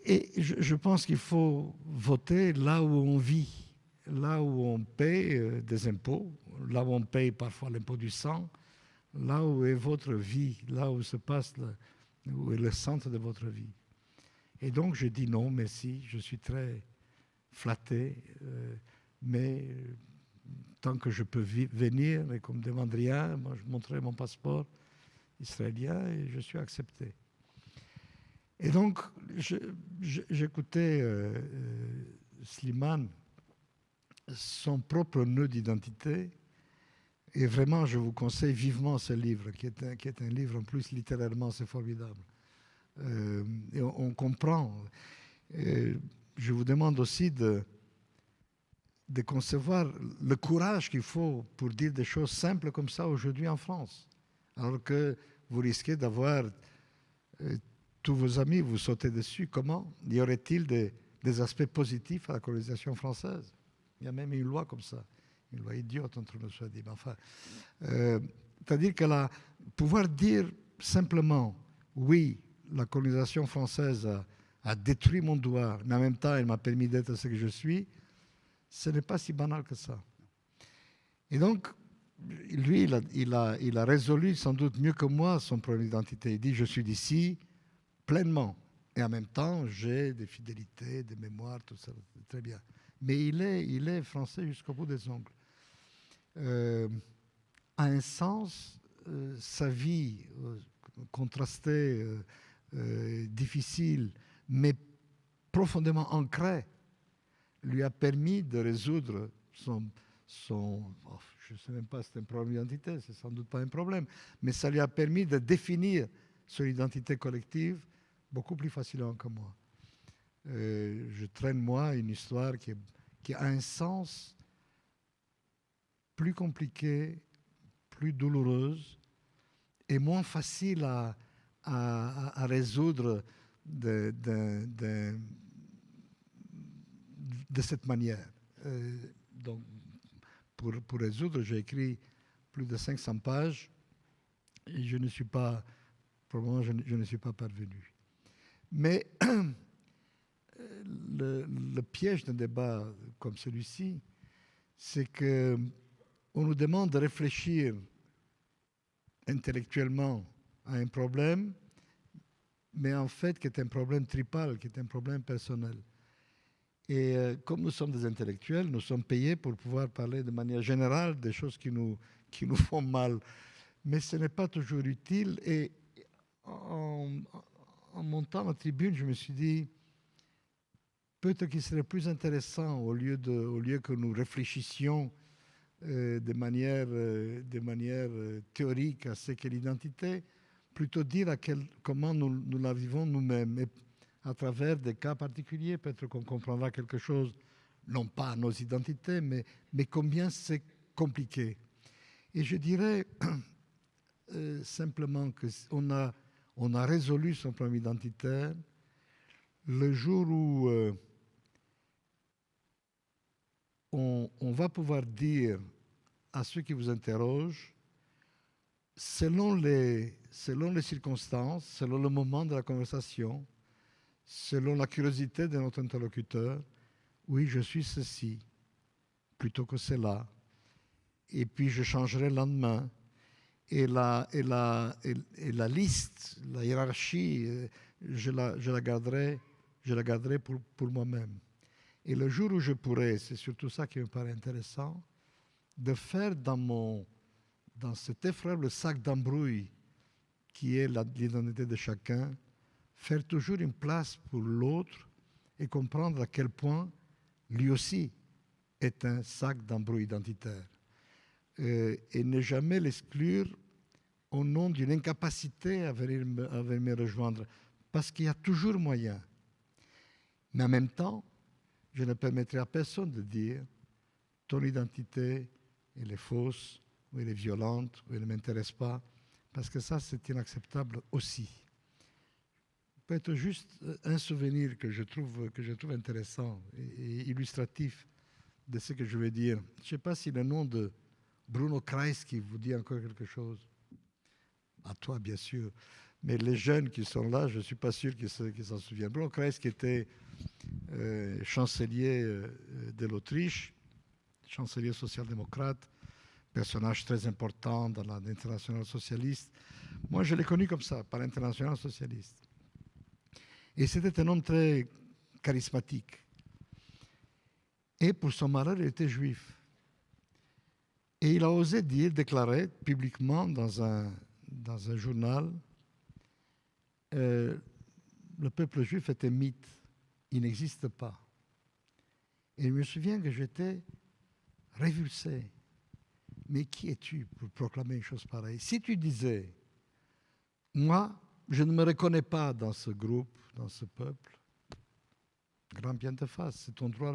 Et je pense qu'il faut voter là où on vit, là où on paie des impôts, là où on paye parfois l'impôt du sang, là où est votre vie, là où se passe, où est le centre de votre vie. Et donc je dis non, merci, je suis très flatté, mais tant que je peux venir et qu'on ne me demande rien, moi je montrerai mon passeport israélien et je suis accepté. Et donc j'écoutais Slimane, son propre nœud d'identité, et vraiment je vous conseille vivement ce livre, qui est un livre en plus littérairement, c'est formidable. Et on comprend. Je vous demande aussi de concevoir le courage qu'il faut pour dire des choses simples comme ça aujourd'hui en France. Alors que vous risquez d'avoir tous vos amis vous sauter dessus. Comment? Y aurait-il des aspects positifs à la colonisation française? Il y a même une loi comme ça. Une loi idiote, entre nous soit dit. Mais enfin, c'est-à-dire que pouvoir dire simplement oui, la colonisation française a détruit mon devoir, mais en même temps, elle m'a permis d'être ce que je suis, ce n'est pas si banal que ça. Et donc, lui, il a résolu sans doute mieux que moi son problème d'identité. Il dit, je suis d'ici pleinement. Et en même temps, j'ai des fidélités, des mémoires, tout ça, très bien. Mais il est français jusqu'au bout des ongles. À un sens, sa vie contrastée, difficile, mais profondément ancrée, lui a permis de résoudre je ne sais même pas si c'est un problème d'identité, c'est sans doute pas un problème, mais ça lui a permis de définir son identité collective beaucoup plus facilement que moi. Je traîne, moi, une histoire qui a un sens plus compliqué, plus douloureuse et moins facile à résoudre de cette manière. Donc, pour résoudre, j'ai écrit plus de 500 pages et je ne suis pas parvenu. Mais le piège d'un débat comme celui-ci, c'est qu'on nous demande de réfléchir intellectuellement à un problème, mais en fait qui est un problème tripal, qui est un problème personnel. Et comme nous sommes des intellectuels, nous sommes payés pour pouvoir parler de manière générale des choses qui nous font mal. Mais ce n'est pas toujours utile. Et en montant à la tribune, je me suis dit, peut-être qu'il serait plus intéressant, au lieu que nous réfléchissions de manière théorique à ce qu'est l'identité, plutôt dire comment nous la vivons nous-mêmes. Et à travers des cas particuliers, peut-être qu'on comprendra quelque chose, non pas à nos identités, mais combien c'est compliqué. Et je dirais simplement qu'on on a résolu son problème identitaire le jour où on va pouvoir dire à ceux qui vous interrogent, selon les circonstances, selon le moment de la conversation, selon la curiosité de notre interlocuteur, oui, je suis ceci, plutôt que cela. Et puis je changerai le lendemain. Et la liste, la hiérarchie, je la garderai pour moi-même. Et le jour où je pourrai, c'est surtout ça qui me paraît intéressant, de faire dans cet effroyable sac d'embrouille qui est l'identité de chacun, faire toujours une place pour l'autre et comprendre à quel point lui aussi est un sac d'embrouille identitaire. Et ne jamais l'exclure au nom d'une incapacité à venir me rejoindre, parce qu'il y a toujours moyen. Mais en même temps, je ne permettrai à personne de dire ton identité, elle est fausse, ou elle est violente, ou elle ne m'intéresse pas, parce que ça, c'est inacceptable aussi. Peut-être juste un souvenir que je trouve intéressant et illustratif de ce que je veux dire. Je ne sais pas si le nom de Bruno Kreisky vous dit encore quelque chose. À toi, bien sûr. Mais les jeunes qui sont là, je ne suis pas sûr qu'ils s'en souviennent. Bruno Kreisky était chancelier de l'Autriche, chancelier social-démocrate, personnage très important dans l'international socialiste. Moi, je l'ai connu comme ça, par l'international socialiste. Et c'était un homme très charismatique. Et pour son malheur, il était juif. Et il a osé déclarer publiquement dans un journal, le peuple juif est un mythe, il n'existe pas. Et je me souviens que j'étais révulsé. Mais qui es-tu pour proclamer une chose pareille? Si tu disais, moi, je ne me reconnais pas dans ce groupe, dans ce peuple, grand bien te fasse, c'est ton droit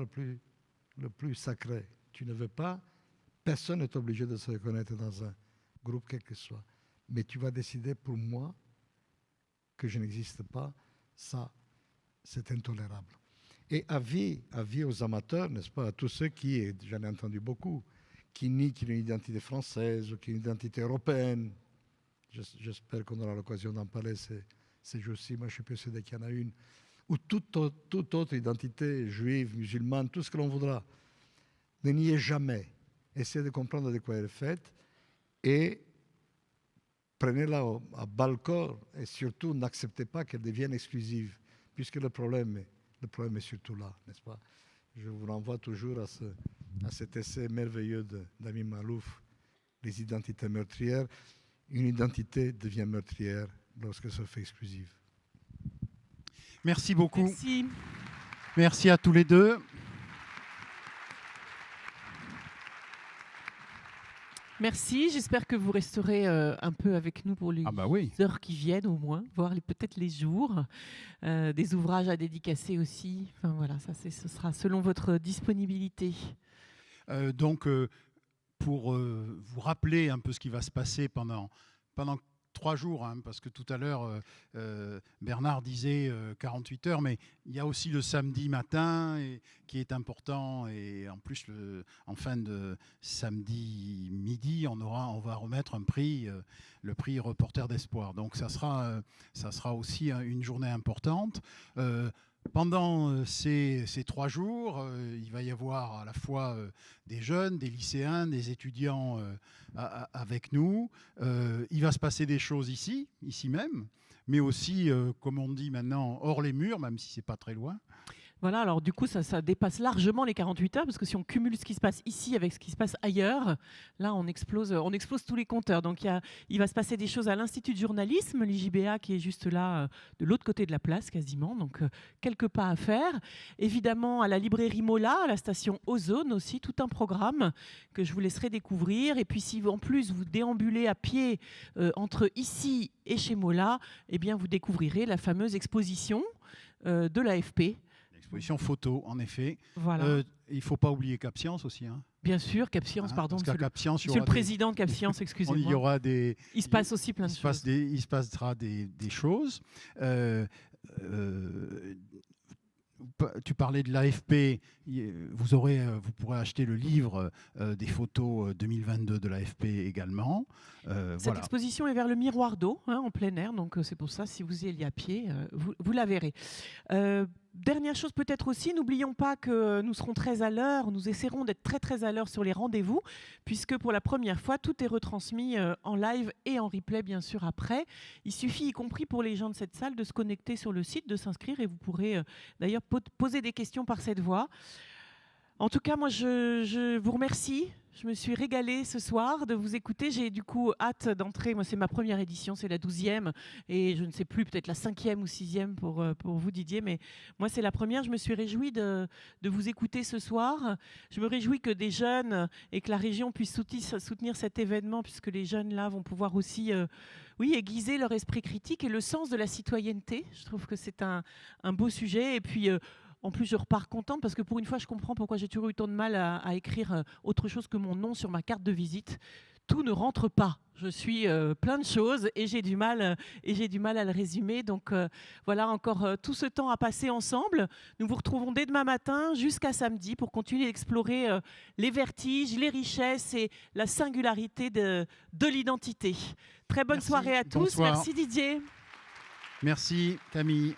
le plus sacré. Tu ne veux pas, personne n'est obligé de se reconnaître dans un groupe quel que soit. Mais tu vas décider pour moi que je n'existe pas, ça, c'est intolérable. Et avis aux amateurs, n'est-ce pas, à tous ceux qui, j'en ai entendu beaucoup, qui nient qu'il y a une identité française ou qu'il y a une identité européenne. J'espère qu'on aura l'occasion d'en parler ces jours-ci. Moi, je suis persuadé qu'il y en a une. Ou toute autre identité juive, musulmane, tout ce que l'on voudra. Ne niez jamais. Essayez de comprendre de quoi elle est faite et prenez-la à bas-le-corps et surtout n'acceptez pas qu'elle devienne exclusive, puisque le problème est surtout là, n'est-ce pas? Je vous renvoie toujours à cet essai merveilleux d'Ami Malouf, Les identités meurtrières. Une identité devient meurtrière lorsqu'elle se fait exclusive. Merci beaucoup. Merci. Merci à tous les deux. Merci, j'espère que vous resterez un peu avec nous pour les heures qui viennent au moins, voire peut-être les jours. Des ouvrages à dédicacer aussi. Enfin, voilà, ce sera selon votre disponibilité. Donc, pour vous rappeler un peu ce qui va se passer pendant 3 jours, hein, parce que tout à l'heure, Bernard disait 48 heures, mais il y a aussi le samedi matin qui est important, et en plus, en fin de samedi midi, on va remettre un prix, le prix Reporter d'Espoir. Donc ça sera aussi une journée importante. Pendant ces 3 jours, il va y avoir à la fois des jeunes, des lycéens, des étudiants avec nous. Il va se passer des choses ici même, mais aussi, comme on dit maintenant, hors les murs, même si ce n'est pas très loin. Voilà, alors du coup, ça dépasse largement les 48 heures, parce que si on cumule ce qui se passe ici avec ce qui se passe ailleurs, là, on explose tous les compteurs. Donc, il va se passer des choses à l'Institut de journalisme, l'IJBA, qui est juste là, de l'autre côté de la place, quasiment. Donc, quelques pas à faire. Évidemment, à la librairie Mola, à la station Ozone aussi, tout un programme que je vous laisserai découvrir. Et puis, si en plus, vous déambulez à pied entre ici et chez Mola, eh bien, vous découvrirez la fameuse exposition de l'AFP. Exposition photo, en effet. Voilà. il ne faut pas oublier Cap Science aussi. Hein. Bien sûr, Cap Science, Hein, pardon. parce qu'à Cap Science, Monsieur le président de Cap Science, il y excusez-moi. aura des. Il se passe aussi plein de choses. Il se passera des choses. Tu parlais de l'AFP, vous pourrez acheter le livre des photos 2022 de l'AFP également. Cette exposition est vers le Miroir d'eau, hein, en plein air, donc c'est pour ça, si vous y allez à pied, vous la verrez. Dernière chose peut-être aussi, n'oublions pas que nous serons très à l'heure, nous essaierons d'être très très à l'heure sur les rendez-vous, puisque pour la première fois, tout est retransmis en live et en replay bien sûr après. Il suffit, y compris pour les gens de cette salle, de se connecter sur le site, de s'inscrire et vous pourrez d'ailleurs poser des questions par cette voie. En tout cas, moi, je vous remercie. Je me suis régalée ce soir de vous écouter. J'ai du coup hâte d'entrer. Moi, c'est ma première édition, c'est la 12e. Et je ne sais plus, peut-être la 5e ou 6e pour vous, Didier. Mais moi, c'est la première. Je me suis réjouie de vous écouter ce soir. Je me réjouis que des jeunes et que la région puisse soutenir cet événement, puisque les jeunes, là, vont pouvoir aussi aiguiser leur esprit critique et le sens de la citoyenneté. Je trouve que c'est un beau sujet. Et puis... en plus, je repars contente parce que pour une fois, je comprends pourquoi j'ai toujours eu tant de mal à écrire autre chose que mon nom sur ma carte de visite. Tout ne rentre pas. Je suis plein de choses et j'ai du mal à le résumer. Donc voilà, encore tout ce temps à passer ensemble. Nous vous retrouvons dès demain matin jusqu'à samedi pour continuer d'explorer les vertiges, les richesses et la singularité de l'identité. Très bonne soirée à tous. Bonsoir. Merci Didier. Merci Camille.